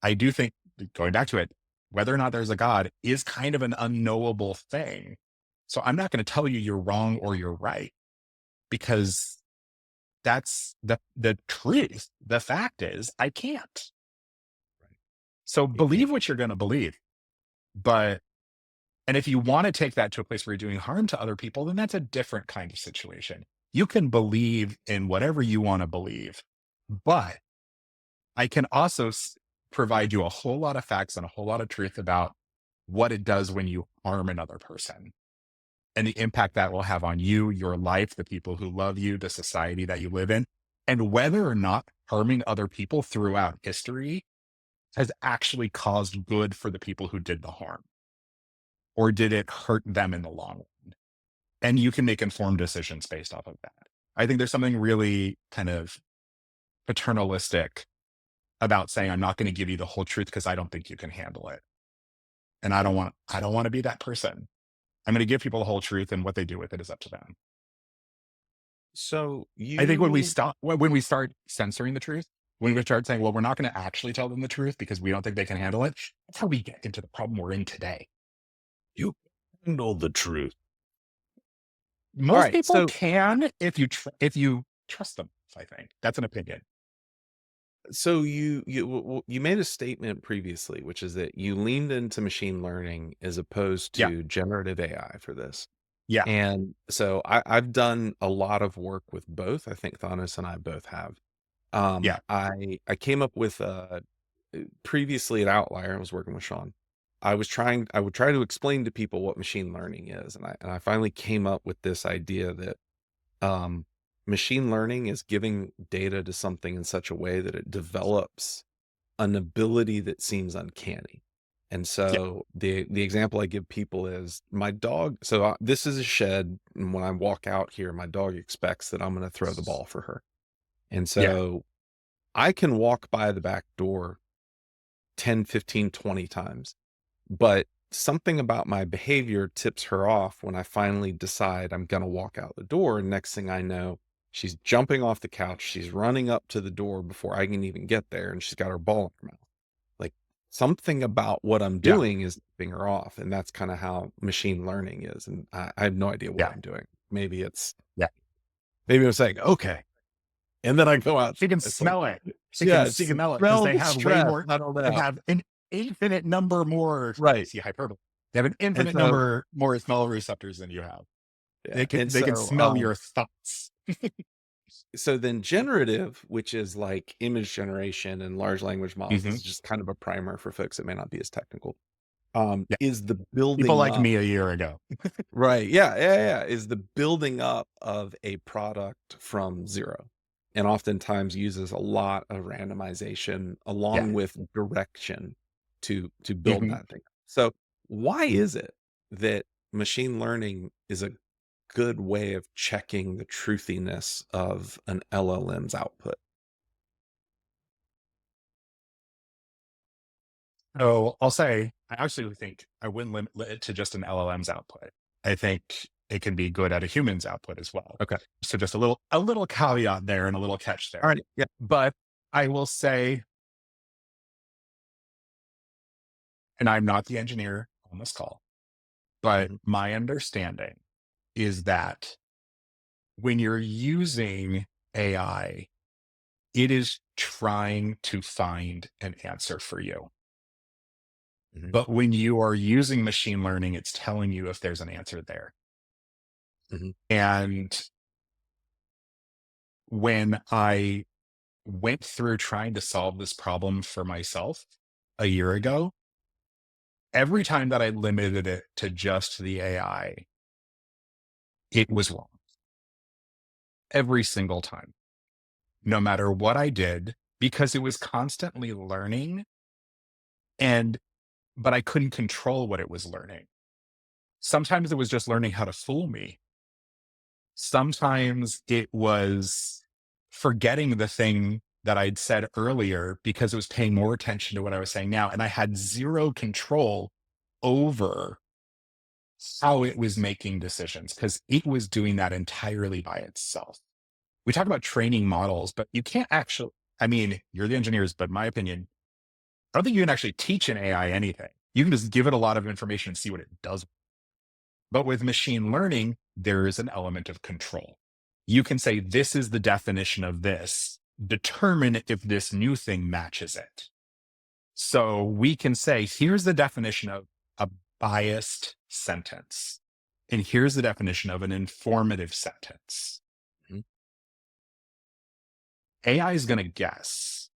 [SPEAKER 2] I do think, going back to it, whether or not there's a God is kind of an unknowable thing. So I'm not going to tell you you're wrong or you're right, because that's the truth. The fact is, I can't. So believe what you're going to believe. And if you want to take that to a place where you're doing harm to other people, then that's a different kind of situation. You can believe in whatever you want to believe, but I can also provide you a whole lot of facts and a whole lot of truth about what it does when you harm another person and the impact that will have on you, your life, the people who love you, the society that you live in, and whether or not harming other people throughout history has actually caused good for the people who did the harm, or did it hurt them in the long run? And you can make informed decisions based off of that. I think there's something really kind of paternalistic about saying, I'm not going to give you the whole truth because I don't think you can handle it. And I don't want to be that person. I'm going to give people the whole truth, and what they do with it is up to them.
[SPEAKER 1] so
[SPEAKER 2] I think when we
[SPEAKER 1] you
[SPEAKER 2] start censoring the truth, when we start saying, well, we're not going to actually tell them the truth because we don't think they can handle it, that's how we get into the problem we're in today.
[SPEAKER 1] you handle the truth. All
[SPEAKER 2] Most
[SPEAKER 1] right.
[SPEAKER 2] people
[SPEAKER 1] So
[SPEAKER 2] can if you trust them. I think that's an opinion.
[SPEAKER 1] you made a statement previously, which is that you leaned into machine learning as opposed
[SPEAKER 2] Yeah,
[SPEAKER 1] to generative AI for this.
[SPEAKER 2] yeah,
[SPEAKER 1] And so I've done a lot of work with both. I think Thanos and I both have.
[SPEAKER 2] yeah,
[SPEAKER 1] I came up with previously at Outlier. I was working with Sean. I would try to explain to people what machine learning is, and I finally came up with this idea that um, machine learning is giving data to something in such a way that it develops an ability that seems uncanny. And
[SPEAKER 2] yeah,
[SPEAKER 1] so the example I give people is my dog. So this is a shed, and when I walk out here, my dog expects that I'm going to throw the ball for her. And
[SPEAKER 2] yeah,
[SPEAKER 1] so I can walk by the back door 10, 15, 20 times, but something about my behavior tips her off when I finally decide I'm going to walk out the door. And next thing I know, she's jumping off the couch. She's running up to the door before I can even get there. And she's got her ball in her mouth. Like, something about what I'm
[SPEAKER 2] yeah,
[SPEAKER 1] doing is tipping her off. And that's kind of how machine learning is. And I have no idea what
[SPEAKER 2] yeah,
[SPEAKER 1] I'm doing. Maybe
[SPEAKER 2] yeah.
[SPEAKER 1] I'm saying, okay. And then I go out.
[SPEAKER 2] She can
[SPEAKER 1] It's like,
[SPEAKER 2] smell it. She
[SPEAKER 1] yeah,
[SPEAKER 2] can
[SPEAKER 1] it's
[SPEAKER 2] smell it because
[SPEAKER 1] smell
[SPEAKER 2] they
[SPEAKER 1] the
[SPEAKER 2] have way
[SPEAKER 1] stress.
[SPEAKER 2] more.
[SPEAKER 1] I don't
[SPEAKER 2] They
[SPEAKER 1] know.
[SPEAKER 2] have an infinite number more.
[SPEAKER 1] Right.
[SPEAKER 2] See, hyperbole. They have an
[SPEAKER 1] And
[SPEAKER 2] infinite
[SPEAKER 1] so,
[SPEAKER 2] number more smell receptors than you have.
[SPEAKER 1] yeah. And
[SPEAKER 2] They can
[SPEAKER 1] so,
[SPEAKER 2] smell your thoughts.
[SPEAKER 1] so then generative, which is like image generation and large language models,
[SPEAKER 2] Hmm.
[SPEAKER 1] this is just kind of a primer for folks that may not be as technical,
[SPEAKER 2] Yeah,
[SPEAKER 1] is the
[SPEAKER 2] people
[SPEAKER 1] building
[SPEAKER 2] like
[SPEAKER 1] up,
[SPEAKER 2] me a year ago.
[SPEAKER 1] right? Yeah, is the building up of a product from zero, and oftentimes uses a lot of randomization
[SPEAKER 2] Yeah.
[SPEAKER 1] along with direction to build
[SPEAKER 2] Hmm.
[SPEAKER 1] that thing. So why is it that machine learning is a good way of checking the truthiness of an LLM's output?
[SPEAKER 2] So I'll say, I actually think I wouldn't limit it to just an LLM's output. I think it can be good at a human's output as well.
[SPEAKER 1] Okay.
[SPEAKER 2] So just a little caveat there and a little catch there.
[SPEAKER 1] All right. Yeah.
[SPEAKER 2] But I will say, and I'm not the engineer on this call, but
[SPEAKER 3] Mhm.
[SPEAKER 2] my understanding is that when you're using AI, it is trying to find an answer for you.
[SPEAKER 3] Mhm.
[SPEAKER 2] But when you are using machine learning, it's telling you if there's an answer there.
[SPEAKER 3] Mhm.
[SPEAKER 2] And when I went through trying to solve this problem for myself a year ago, every time that I limited it to just the AI, it was wrong. Every single time, no matter what I did, because it was constantly learning but I couldn't control what it was learning. Sometimes it was just learning how to fool me. Sometimes it was forgetting the thing that I'd said earlier because it was paying more attention to what I was saying now. And I had zero control over how it was making decisions because it was doing that entirely by itself. We talk about training models, but you can't actually, I mean, you're the engineers, but in my opinion, I don't think you can actually teach an AI anything. You can just give it a lot of information and see what it does. But with machine learning, there is an element of control. You can say, this is the definition of this, determine if this new thing matches it. So we can say, here's the definition of a biased sentence. And here's the definition of an informative sentence.
[SPEAKER 3] Mhm.
[SPEAKER 2] AI is going to guess.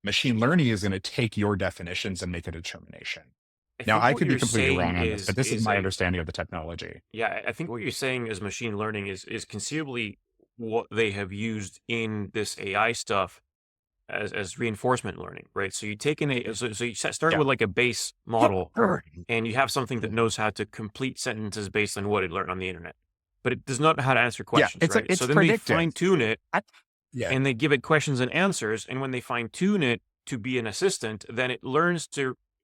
[SPEAKER 2] Machine learning is going to take your definitions and make a determination.
[SPEAKER 3] I
[SPEAKER 2] Now,
[SPEAKER 3] think
[SPEAKER 2] I
[SPEAKER 3] what
[SPEAKER 2] could be
[SPEAKER 3] you're
[SPEAKER 2] completely
[SPEAKER 3] saying
[SPEAKER 2] wrong on this, but this is
[SPEAKER 3] is
[SPEAKER 2] my
[SPEAKER 3] a
[SPEAKER 2] understanding of the technology.
[SPEAKER 3] yeah. I think what you're saying is machine learning is conceivably what they have used in this AI stuff as reinforcement learning, right? So you take so you start
[SPEAKER 2] Yeah.
[SPEAKER 3] with like a base model, and you have something that knows how to complete sentences based on what it learned on the internet, but it does not know how to answer
[SPEAKER 2] Yeah.
[SPEAKER 3] questions, right?
[SPEAKER 2] It's
[SPEAKER 3] So then they
[SPEAKER 2] predictive.
[SPEAKER 3] fine tune it
[SPEAKER 2] Yeah.
[SPEAKER 3] and they give it questions and answers. And when they fine tune it to be an assistant, then it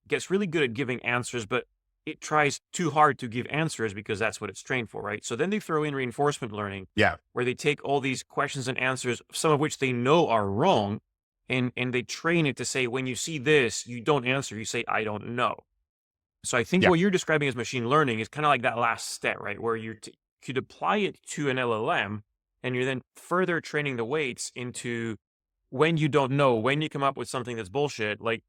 [SPEAKER 3] gets really good at giving answers, but it tries too hard to give answers because that's what it's trained for, right? So then they throw in reinforcement learning,
[SPEAKER 2] Yeah.
[SPEAKER 3] where they take all these questions and answers, some of which they know are wrong, and they train it to say, when you see this, you don't answer, you say, I don't know. So I think
[SPEAKER 2] Yeah.
[SPEAKER 3] what you're describing as machine learning is kind of like that last step, right? Where you could apply it to an LLM, and you're then further training the weights into when you don't know, when you come up with something that's bullshit, like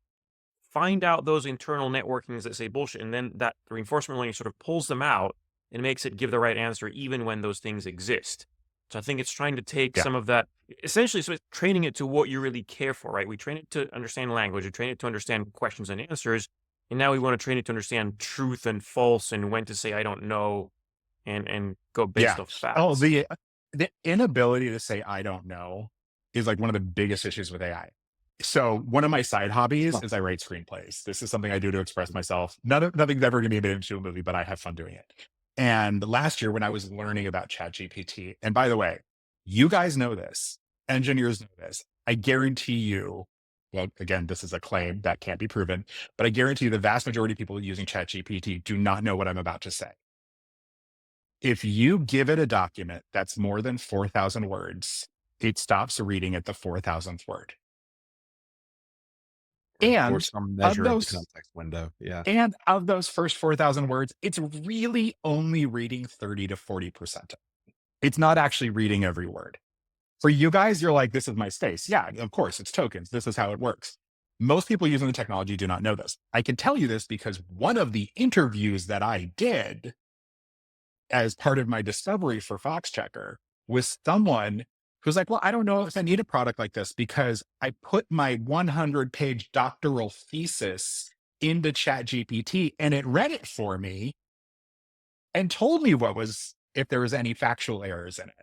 [SPEAKER 3] find out those internal networkings that say bullshit, and then that reinforcement learning sort of pulls them out and makes it give the right answer even when those things exist. So I think it's trying to take
[SPEAKER 2] Yeah.
[SPEAKER 3] some of that, essentially, so it's training it to what you really care for, right? We train it to understand language, we train it to understand questions and answers, and now we want to train it to understand truth and false and when to say I don't know and go based
[SPEAKER 2] Yeah.
[SPEAKER 3] off
[SPEAKER 2] Oh,
[SPEAKER 3] facts.
[SPEAKER 2] the inability to say I don't know is like one of the biggest issues with AI. So one of my side hobbies is I write screenplays. This is something I do to express myself. Nothing's ever going to be made into a movie, but I have fun doing it. And last year when I was learning about ChatGPT, and by the way, you guys know this, engineers know this. I guarantee you, well, again, this is a claim that can't be proven, but I guarantee you the vast majority of people using ChatGPT do not know what I'm about to say. If you give it a document that's more than 4,000 words, it stops reading at the 4,000th word.
[SPEAKER 1] Or
[SPEAKER 2] And
[SPEAKER 1] some
[SPEAKER 2] of
[SPEAKER 1] measure of the
[SPEAKER 2] those,
[SPEAKER 1] context window. Yeah.
[SPEAKER 2] and of those first 4,000 words, it's really only reading 30 to 40%. It's not actually reading every word. For you guys, you're like, this is my space. Yeah, of course, it's tokens. This is how it works. Most people using the technology do not know this. I can tell you this because one of the interviews that I did as part of my discovery for Fox Checker was someone who's like, well, I don't know if I need a product like this because I put my 100-page doctoral thesis into ChatGPT and it read it for me and told me if there was any factual errors in it.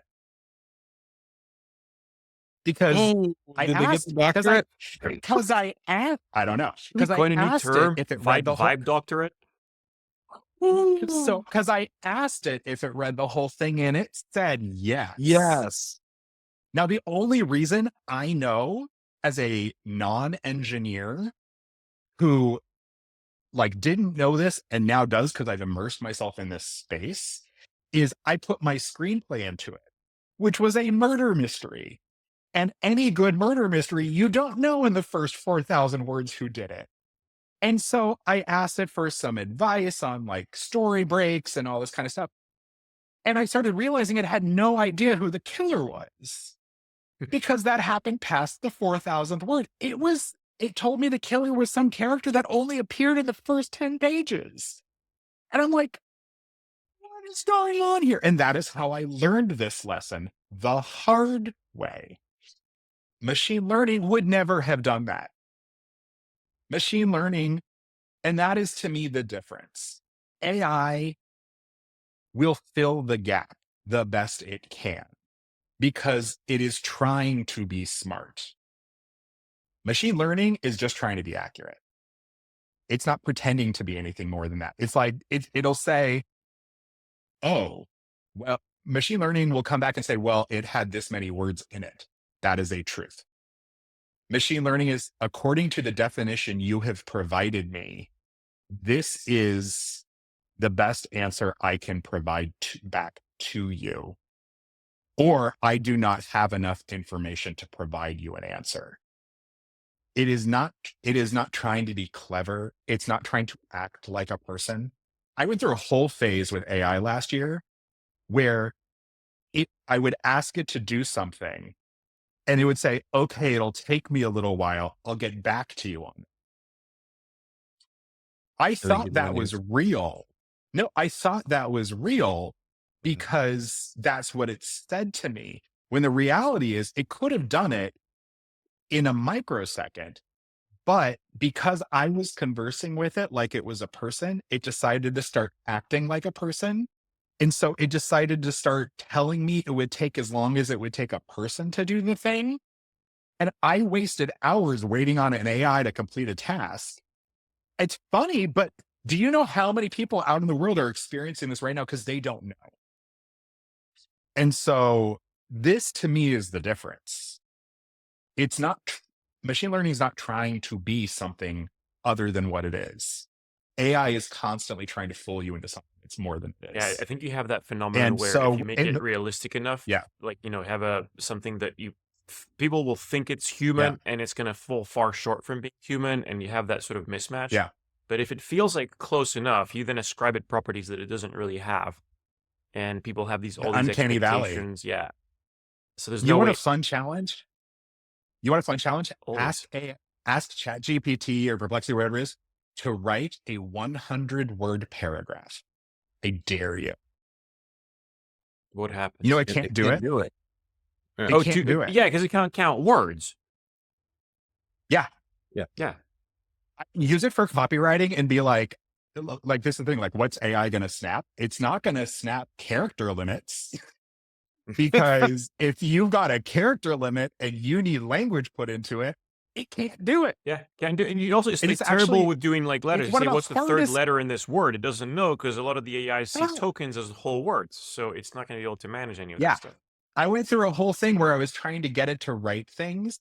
[SPEAKER 2] Because
[SPEAKER 1] Oh,
[SPEAKER 2] I
[SPEAKER 1] did they get the
[SPEAKER 2] asked,
[SPEAKER 1] doctorate?
[SPEAKER 2] I don't know,
[SPEAKER 3] Should we
[SPEAKER 2] because I
[SPEAKER 3] coin a new
[SPEAKER 2] asked it
[SPEAKER 3] term?
[SPEAKER 2] if it read the whole,
[SPEAKER 3] Vibe doctorate?
[SPEAKER 2] so because I asked it if it read the whole thing and it said yes.
[SPEAKER 1] Yes.
[SPEAKER 2] Now, the only reason I know as a non-engineer who like didn't know this and now does because I've immersed myself in this space is I put my screenplay into it, which was a murder mystery. And any good murder mystery, you don't know in the first 4,000 words who did it. And so I asked it for some advice on like story breaks and all this kind of stuff. And I started realizing it had no idea who the killer was because that happened past the 4,000th word. It told me the killer was some character that only appeared in the first 10 pages. And I'm like, what is going on here? And that is how I learned this lesson the hard way. Machine learning would never have done that. Machine learning, and that is to me the difference. AI will fill the gap the best it can because it is trying to be smart. Machine learning is just trying to be accurate. It's not pretending to be anything more than that. It's like, it'll say, oh, well, machine learning will come back and say, well, it had this many words in it. That is a truth. Machine learning is, according to the definition you have provided me, this is the best answer I can provide back to you. Or I do not have enough information to provide you an answer. It is not trying to be clever. It's not trying to act like a person. I went through a whole phase with AI last year where I would ask it to do something and it would say, okay, it'll take me a little while. I'll get back to you on it. I thought that was real. No, I thought that was real because that's what it said to me. When the reality is it could have done it in a microsecond, but because I was conversing with it like it was a person, it decided to start acting like a person. And so it decided to start telling me it would take as long as it would take a person to do the thing. And I wasted hours waiting on an AI to complete a task. It's funny, but do you know how many people out in the world are experiencing this right now? Because they don't know. And so this to me is the difference. It's not, machine learning is not trying to be something other than what it is. AI is constantly trying to fool you into something it's more than it is.
[SPEAKER 3] Yeah, I think you have that phenomenon
[SPEAKER 2] And
[SPEAKER 3] where
[SPEAKER 2] so
[SPEAKER 3] if you make it realistic enough,
[SPEAKER 2] yeah,
[SPEAKER 3] like, have something that people will think it's human and it's going to fall far short from being human, and you have that sort of mismatch.
[SPEAKER 2] Yeah.
[SPEAKER 3] But if it feels like close enough, you then ascribe it properties that it doesn't really have. And people have all these
[SPEAKER 2] uncanny valley.
[SPEAKER 3] expectations. Yeah. So there's
[SPEAKER 2] You
[SPEAKER 3] no
[SPEAKER 2] want
[SPEAKER 3] way.
[SPEAKER 2] a fun challenge? You want a fun challenge?
[SPEAKER 3] Always.
[SPEAKER 2] Ask ChatGPT or Perplexity, whatever it is, to write a 100-word paragraph. I dare you.
[SPEAKER 3] What happens?
[SPEAKER 2] You know, it can't do it.
[SPEAKER 1] Do it.
[SPEAKER 2] It can't do it.
[SPEAKER 3] Yeah, because it can't count words.
[SPEAKER 2] Yeah.
[SPEAKER 3] Yeah.
[SPEAKER 2] Use it for copywriting and be like this is the thing, like, what's AI going to snap? It's not going to snap character limits. Because if you've got a character limit and you need language put into it, it can't do it.
[SPEAKER 3] Yeah, can't do it. And you also, it's
[SPEAKER 2] And
[SPEAKER 3] like
[SPEAKER 2] it's
[SPEAKER 3] terrible
[SPEAKER 2] actually-
[SPEAKER 3] with doing like letters.
[SPEAKER 2] one
[SPEAKER 3] Say,
[SPEAKER 2] of the
[SPEAKER 3] what's the third
[SPEAKER 2] hardest-
[SPEAKER 3] letter in this word? It doesn't know because a lot of the AI sees
[SPEAKER 2] Oh.
[SPEAKER 3] tokens as whole words. So it's not going to be able to manage any of
[SPEAKER 2] Yeah.
[SPEAKER 3] that stuff.
[SPEAKER 2] I went through a whole thing where I was trying to get it to write things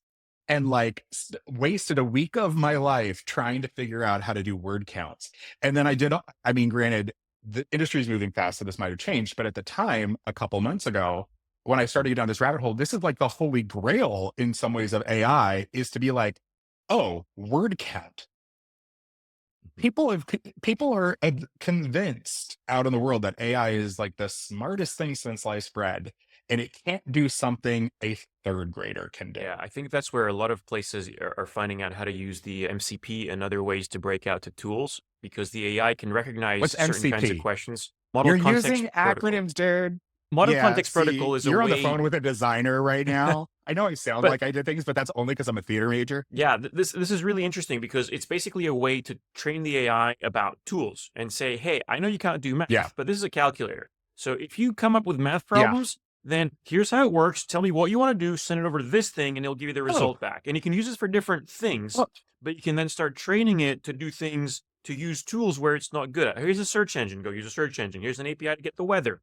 [SPEAKER 2] and like wasted a week of my life trying to figure out how to do word counts. And then granted, the industry is moving fast, so this might have changed. But at the time, a couple months ago, when I started to get down this rabbit hole, this is like the holy grail in some ways of AI, is to be like, oh, word count. People are convinced out in the world that AI is like the smartest thing since sliced bread, and it can't do something a third grader can do.
[SPEAKER 3] Yeah, I think that's where a lot of places are finding out how to use the MCP and other ways to break out to tools, because the AI can recognize
[SPEAKER 2] What's
[SPEAKER 3] certain kinds of
[SPEAKER 2] MCP?
[SPEAKER 3] questions.
[SPEAKER 2] You're using acronyms, dude.
[SPEAKER 3] Model
[SPEAKER 2] Yeah,
[SPEAKER 3] context
[SPEAKER 2] see,
[SPEAKER 3] protocol is a
[SPEAKER 2] you're on
[SPEAKER 3] way.
[SPEAKER 2] the phone with a designer right now. I know I sound
[SPEAKER 3] But-
[SPEAKER 2] like I did things, but that's only because I'm a theater major.
[SPEAKER 3] Yeah, this is really interesting because it's basically a way to train the AI about tools and say, hey, I know you can't do math,
[SPEAKER 2] Yeah.
[SPEAKER 3] but this is a calculator. So if you come up with math
[SPEAKER 2] Yeah.
[SPEAKER 3] problems, then here's how it works. Tell me what you want to do, send it over to this thing, and it'll give you the result back. And you can use this for different things,
[SPEAKER 2] Well-
[SPEAKER 3] but you can then start training it to do things, to use tools where it's not good at. Here's a search engine, go use a search engine. Here's an API to get the weather.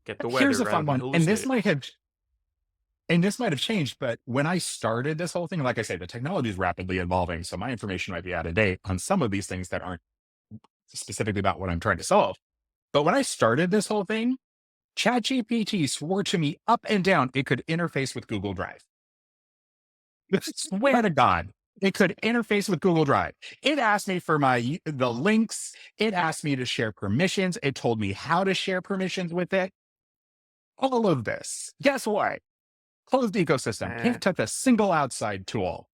[SPEAKER 3] Get the weather.
[SPEAKER 2] Here's a
[SPEAKER 3] rather
[SPEAKER 2] fun
[SPEAKER 3] than
[SPEAKER 2] one, and this
[SPEAKER 3] hallucinate
[SPEAKER 2] might have changed, but when I started this whole thing, like I say, the technology is rapidly evolving, so my information might be out of date on some of these things that aren't specifically about what I'm trying to solve. But when I started this whole thing, ChatGPT swore to me up and down it could interface with Google Drive. Swear to God, it could interface with Google Drive. It asked me for the links. It asked me to share permissions. It told me how to share permissions with it. All of this. Guess what? Closed ecosystem. Can't touch a single outside tool.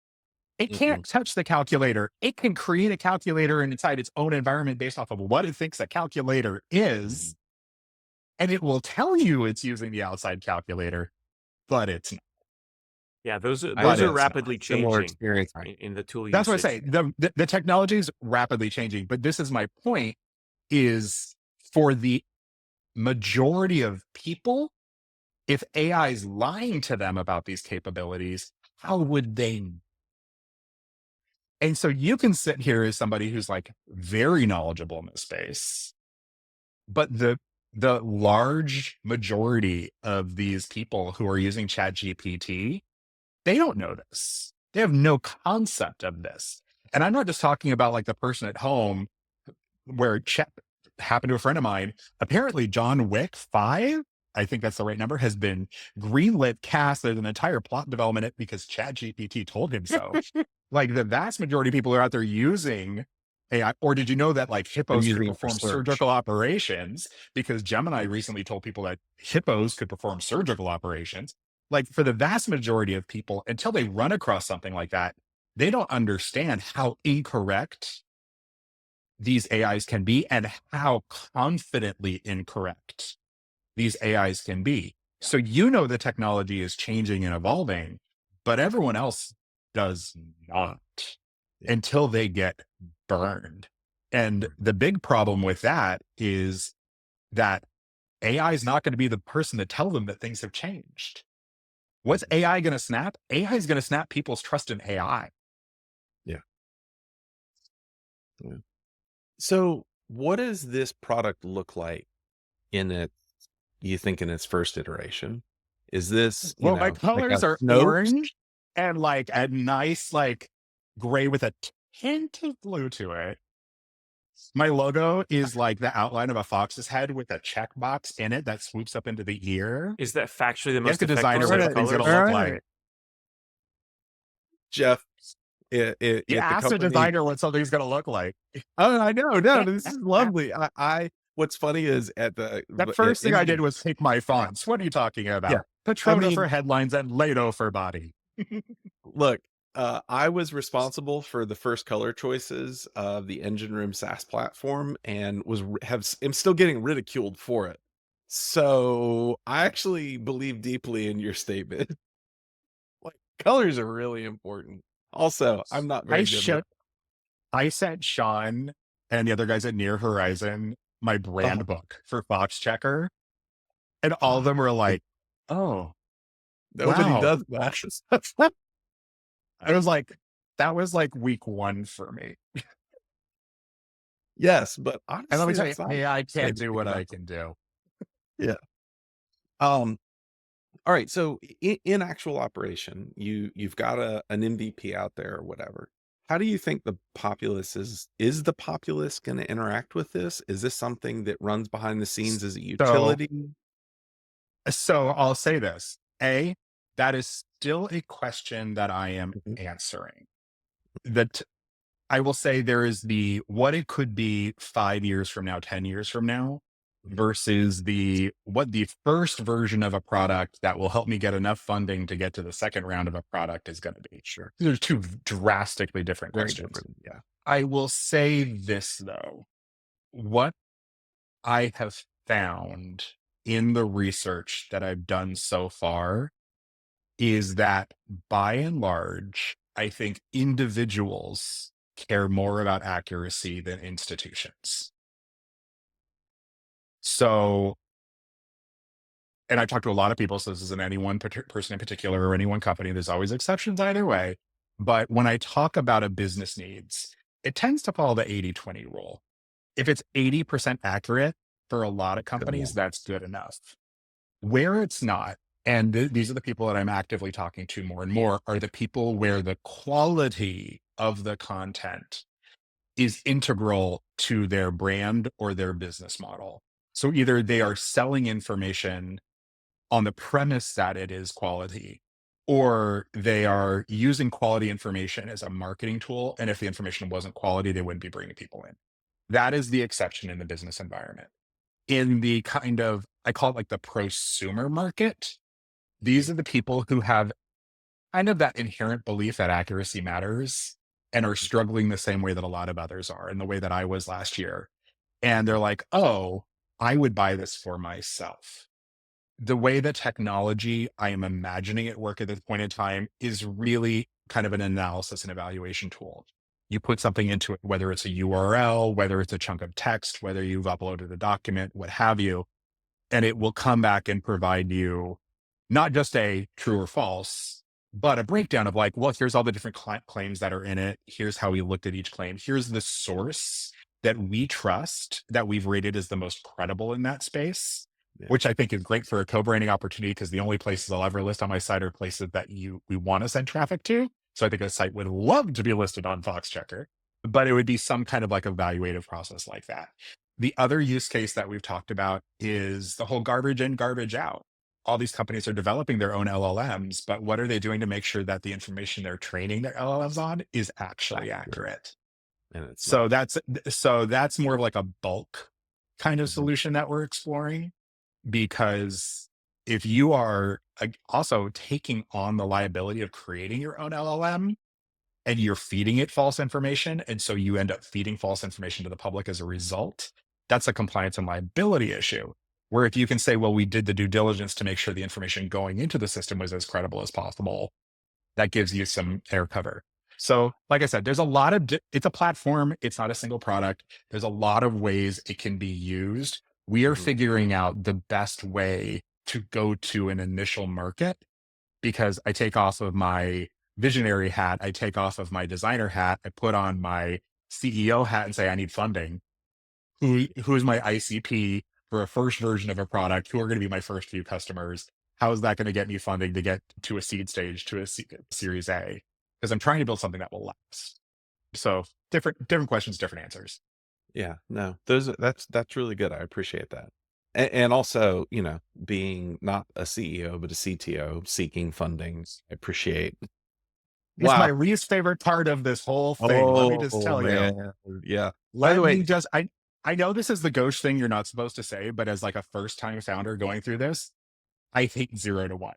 [SPEAKER 2] It can't touch the calculator. It can create a calculator inside its own environment based off of what it thinks a calculator is. And it will tell you it's using the outside calculator, but it's not.
[SPEAKER 3] Yeah, those
[SPEAKER 1] I
[SPEAKER 3] are
[SPEAKER 1] had
[SPEAKER 3] rapidly
[SPEAKER 1] similar
[SPEAKER 3] changing
[SPEAKER 1] experience.
[SPEAKER 3] in the tool
[SPEAKER 2] That's what I
[SPEAKER 3] usage.
[SPEAKER 2] say. The technology is rapidly changing, but this is my point, is for the majority of people, if AI is lying to them about these capabilities, how would they know? And so you can sit here as somebody who's like very knowledgeable in this space, but the large majority of these people who are using ChatGPT, they don't know this. They have no concept of this. And I'm not just talking about like the person at home where Chat happened to a friend of mine. Apparently, John Wick 5, I think that's the right number, has been greenlit, cast. There's an entire plot development because ChatGPT told him so. Like the vast majority of people are out there using AI. Or did you know that like hippos could
[SPEAKER 1] using it for
[SPEAKER 2] perform
[SPEAKER 1] search.
[SPEAKER 2] surgical operations? Because Gemini recently told people that hippos could perform surgical operations. Like for the vast majority of people, until they run across something like that, they don't understand how incorrect these AIs can be and how confidently incorrect these AIs can be. So you know the technology is changing and evolving, but everyone else does not until they get burned. And the big problem with that is that AI is not going to be the person to tell them that things have changed. What's AI going to snap? AI is going to snap people's trust in AI.
[SPEAKER 1] So, what does this product look like in it? You think in its first iteration? Is this
[SPEAKER 2] Well, my
[SPEAKER 1] like
[SPEAKER 2] colors
[SPEAKER 1] a
[SPEAKER 2] are
[SPEAKER 1] Snopes?
[SPEAKER 2] orange and like a nice like gray with a hint of blue to it. My logo is like the outline of a fox's head with a checkbox in it that swoops up into the ear.
[SPEAKER 3] Is that factually the
[SPEAKER 2] Yes,
[SPEAKER 3] most
[SPEAKER 2] the
[SPEAKER 3] effective
[SPEAKER 2] designer
[SPEAKER 3] set
[SPEAKER 2] what
[SPEAKER 3] of
[SPEAKER 2] it thinks it'll
[SPEAKER 3] colors?
[SPEAKER 2] look like.
[SPEAKER 1] Jeff,
[SPEAKER 2] You
[SPEAKER 1] the
[SPEAKER 2] ask the
[SPEAKER 1] company.
[SPEAKER 2] designer what something's going to look like.
[SPEAKER 1] Oh, I know. No, this is lovely. What's funny is at
[SPEAKER 2] The
[SPEAKER 1] at
[SPEAKER 2] first thing I
[SPEAKER 1] Engine-
[SPEAKER 2] did was pick my fonts. What are you talking about?
[SPEAKER 1] Yeah.
[SPEAKER 2] Petrona
[SPEAKER 1] I mean-
[SPEAKER 2] for headlines and Lato for body.
[SPEAKER 1] Look, I was responsible for the first color choices of the Engine Room SaaS platform and am still getting ridiculed for it. So I actually believe deeply in your statement. Like colors are really important. Also, I'm not very good with
[SPEAKER 2] I sent Sean and the other guys at Near Horizon my brand book for Fox Checker. And all of them were like, oh,
[SPEAKER 1] nobody
[SPEAKER 2] wow.
[SPEAKER 1] does that.
[SPEAKER 2] I was like, that was like week 1 for me.
[SPEAKER 1] Yes, but honestly,
[SPEAKER 2] And let me tell you,
[SPEAKER 1] that's not
[SPEAKER 2] AI can't
[SPEAKER 1] exciting
[SPEAKER 2] do what
[SPEAKER 1] enough.
[SPEAKER 2] I can do.
[SPEAKER 1] All right. So in actual operation, you've got an MVP out there or whatever. How do you think the populace is the populace going to interact with this? Is this something that runs behind the scenes as a utility?
[SPEAKER 2] So I'll say this. That is still a question that I am answering. That I will say there is what it could be 5 years from now, 10 years from now, versus what the first version of a product that will help me get enough funding to get to the second round of a product is going to be.
[SPEAKER 1] Sure.
[SPEAKER 2] There's two drastically different
[SPEAKER 1] Very
[SPEAKER 2] questions.
[SPEAKER 1] different. Yeah.
[SPEAKER 2] I will say this though. What I have found in the research that I've done so far is that by and large, I think individuals care more about accuracy than institutions. So, and I've talked to a lot of people, so this isn't any one person in particular or any one company. There's always exceptions either way. But when I talk about a business needs, it tends to follow the 80-20 rule. If it's 80% accurate for a lot of companies, that's good enough. Where it's not, and these are the people that I'm actively talking to more and more, are the people where the quality of the content is integral to their brand or their business model. So either they are selling information on the premise that it is quality, or they are using quality information as a marketing tool. And if the information wasn't quality, they wouldn't be bringing people in. That is the exception in the business environment. In the kind of, I call it like the prosumer market, these are the people who have kind of that inherent belief that accuracy matters and are struggling the same way that a lot of others are, in the way that I was last year. And they're like, oh, I would buy this for myself. The way that technology, I am imagining it work at this point in time, is really kind of an analysis and evaluation tool. You put something into it, whether it's a URL, whether it's a chunk of text, whether you've uploaded a document, what have you, and it will come back and provide you not just a true or false, but a breakdown of like, well, here's all the different claims that are in it. Here's how we looked at each claim. Here's the source that we trust, that we've rated as the most credible in that space, which I think is great for a co-branding opportunity, because the only places I'll ever list on my site are places that we want to send traffic to. So I think a site would love to be listed on FoxChecker, but it would be some kind of like evaluative process like that. The other use case that we've talked about is the whole garbage in, garbage out. All these companies are developing their own LLMs, but what are they doing to make sure that the information they're training their LLMs on is actually accurate?
[SPEAKER 1] And it's
[SPEAKER 2] So that's more of like a bulk kind of solution that we're exploring, because if you are also taking on the liability of creating your own LLM and you're feeding it false information, and so you end up feeding false information to the public as a result, that's a compliance and liability issue. Where if you can say, well, we did the due diligence to make sure the information going into the system was as credible as possible, that gives you some air cover. So like I said, there's a lot of, it's a platform. It's not a single product. There's a lot of ways it can be used. We are figuring out the best way to go to an initial market, because I take off of my visionary hat, I take off of my designer hat, I put on my CEO hat and say, I need funding. Who's my ICP for a first version of a product? Who are going to be my first few customers? How is that going to get me funding to get to a seed stage, to a series A? Because I'm trying to build something that will last. So different questions, different answers.
[SPEAKER 1] Yeah, no, that's really good. I appreciate that. And also, being not a CEO, but a CTO seeking funding, I appreciate.
[SPEAKER 2] It's
[SPEAKER 1] Wow.
[SPEAKER 2] my least favorite part of this whole thing. Let me just tell you.
[SPEAKER 1] Man. Yeah.
[SPEAKER 2] By the way, I know this is the gauche thing you're not supposed to say, but as like a first time founder going through this, I hate 0 to 1.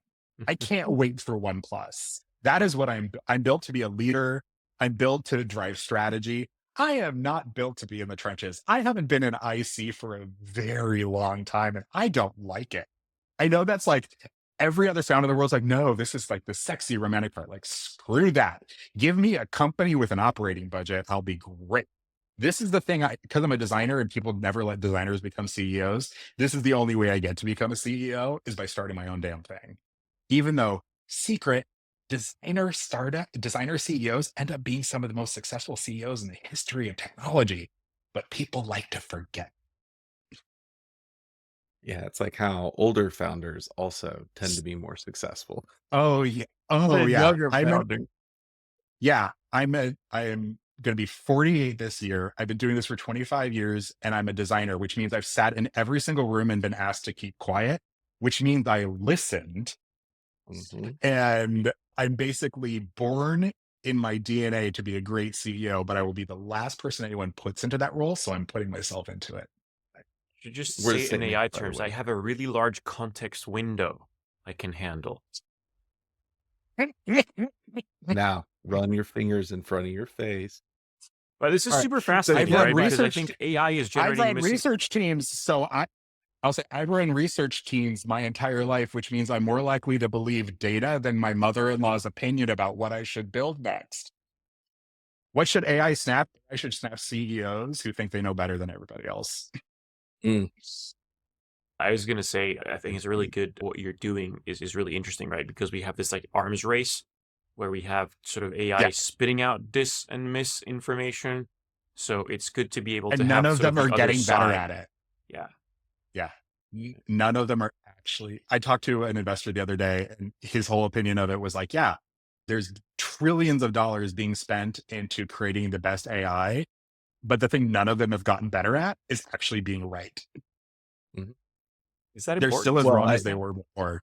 [SPEAKER 2] I can't wait for 1+. That is what I'm built to be a leader. I'm built to drive strategy. I am not built to be in the trenches. I haven't been in IC for a very long time, and I don't like it. I know that's like every other founder in the world's like, no, this is like the sexy romantic part. Like, screw that. Give me a company with an operating budget. I'll be great. This is the thing, because I'm a designer and people never let designers become CEOs. This is the only way I get to become a CEO, is by starting my own damn thing. Even though secret, designer CEOs end up being some of the most successful CEOs in the history of technology, but people like to forget.
[SPEAKER 1] Yeah, it's like how older founders also tend to be more successful.
[SPEAKER 2] Oh yeah. Oh yeah. I am going to be 48 this year. I've been doing this for 25 years, and I'm a designer, which means I've sat in every single room and been asked to keep quiet, which means I listened. And I'm basically born in my DNA to be a great CEO, but I will be the last person anyone puts into that role. So I'm putting myself into it.
[SPEAKER 3] You just
[SPEAKER 1] We're
[SPEAKER 3] say
[SPEAKER 1] the
[SPEAKER 3] it in
[SPEAKER 1] same,
[SPEAKER 3] AI
[SPEAKER 1] by the
[SPEAKER 3] terms,
[SPEAKER 1] way.
[SPEAKER 3] I have a really large context window I can handle.
[SPEAKER 1] Now, run your fingers in front of your face.
[SPEAKER 3] But this is
[SPEAKER 2] All right.
[SPEAKER 3] super
[SPEAKER 2] So
[SPEAKER 3] fascinating,
[SPEAKER 2] I've run
[SPEAKER 3] right? Because I
[SPEAKER 2] research-
[SPEAKER 3] think AI is
[SPEAKER 2] I've
[SPEAKER 3] generating
[SPEAKER 2] run research teams. So I'll say I've run research teams my entire life, which means I'm more likely to believe data than my mother-in-law's opinion about what I should build next. What should AI snap? I should snap CEOs who think they know better than everybody else.
[SPEAKER 3] I was going to say, I think it's really good. What you're doing is really interesting, right? Because we have this like arms race where we have sort of AI spitting out dis and misinformation. So it's good to be able to
[SPEAKER 2] And none
[SPEAKER 3] have
[SPEAKER 2] of
[SPEAKER 3] sort
[SPEAKER 2] them
[SPEAKER 3] of
[SPEAKER 2] are
[SPEAKER 3] the other
[SPEAKER 2] getting better
[SPEAKER 3] side.
[SPEAKER 2] at it.
[SPEAKER 3] Yeah.
[SPEAKER 2] Yeah. None of them are actually. I talked to an investor the other day, and his whole opinion of it was like, yeah, there's trillions of dollars being spent into creating the best AI. But the thing none of them have gotten better at is actually being right.
[SPEAKER 3] Is that
[SPEAKER 2] They're
[SPEAKER 3] important?
[SPEAKER 2] still as
[SPEAKER 1] Well,
[SPEAKER 2] wrong
[SPEAKER 1] I
[SPEAKER 2] as they were before.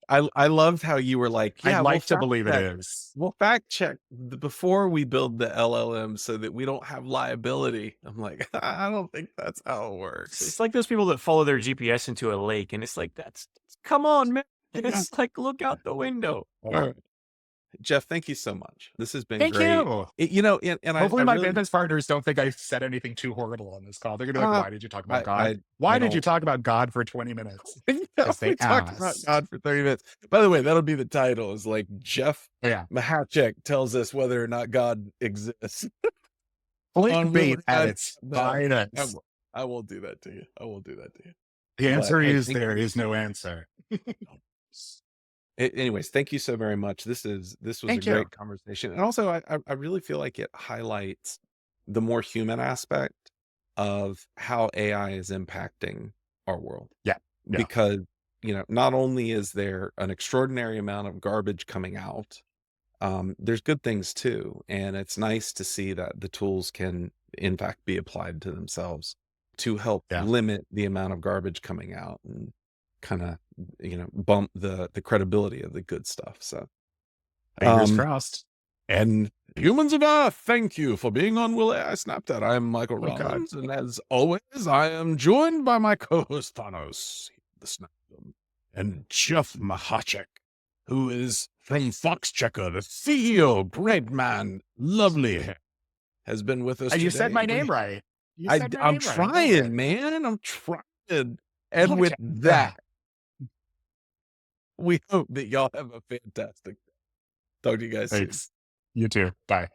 [SPEAKER 1] I loved how you were like,
[SPEAKER 2] I'd
[SPEAKER 1] yeah,
[SPEAKER 2] like to
[SPEAKER 1] fact
[SPEAKER 2] believe it
[SPEAKER 1] check.
[SPEAKER 2] is.
[SPEAKER 1] We'll fact check before we build the LLM so that we don't have liability. I'm like, I don't think that's how it
[SPEAKER 3] It's
[SPEAKER 1] works.
[SPEAKER 3] like those people that follow their GPS into a lake, and it's like, come on, man. It's like, look out the window.
[SPEAKER 1] All right. Jeff, thank you so much. This has been
[SPEAKER 2] Thank
[SPEAKER 1] great.
[SPEAKER 2] you.
[SPEAKER 1] And
[SPEAKER 2] Hopefully
[SPEAKER 1] I
[SPEAKER 2] my
[SPEAKER 1] really,
[SPEAKER 2] business partners don't think I said anything too horrible on this call. They're gonna be like,
[SPEAKER 1] uh,
[SPEAKER 2] why did you talk about
[SPEAKER 1] I,
[SPEAKER 2] God?
[SPEAKER 1] I,
[SPEAKER 2] Why
[SPEAKER 1] I
[SPEAKER 2] did you
[SPEAKER 1] don't.
[SPEAKER 2] talk about God for 20 minutes? As they
[SPEAKER 1] We talked about
[SPEAKER 2] asked.
[SPEAKER 1] God for 30 minutes. By the way, that'll be the title is like Jeff
[SPEAKER 2] Yeah.
[SPEAKER 1] Mahacek tells us whether or not God exists. On
[SPEAKER 2] Clickbait at
[SPEAKER 1] Will
[SPEAKER 2] its
[SPEAKER 1] No, I
[SPEAKER 2] finest.
[SPEAKER 1] won't. I won't do that to you. I won't do that to you.
[SPEAKER 2] The
[SPEAKER 1] But
[SPEAKER 2] answer
[SPEAKER 1] hey,
[SPEAKER 2] is
[SPEAKER 1] thank
[SPEAKER 2] there
[SPEAKER 1] you.
[SPEAKER 2] is no answer.
[SPEAKER 1] Anyways, thank you so very much. This was
[SPEAKER 2] Thank
[SPEAKER 1] a
[SPEAKER 2] you.
[SPEAKER 1] great conversation. And also I really feel like it highlights the more human aspect of how AI is impacting our world.
[SPEAKER 2] Yeah. Yeah.
[SPEAKER 1] Because, not only is there an extraordinary amount of garbage coming out, there's good things too. And it's nice to see that the tools can in fact be applied to themselves to help
[SPEAKER 2] Yeah.
[SPEAKER 1] limit the amount of garbage coming out and kind of, bump the credibility of the good stuff. So
[SPEAKER 2] Fingers
[SPEAKER 1] um,
[SPEAKER 2] crossed.
[SPEAKER 1] and humans of Earth, thank you for being on Will AI Snap That. I'm Michael
[SPEAKER 2] Oh, God.
[SPEAKER 1] Rollins, and as always, I am joined by my co-host Thanos, the Snap Them, and Jeff Mahacek, who is from Fox Checker, the CEO, great man, lovely, has been with us
[SPEAKER 2] And you
[SPEAKER 1] today.
[SPEAKER 2] said my name right. You said my
[SPEAKER 1] I'm
[SPEAKER 2] name right.
[SPEAKER 1] trying, man. I'm trying. And with that, we hope that y'all have a fantastic day. Talk to you guys soon.
[SPEAKER 2] Thanks. You too. Bye.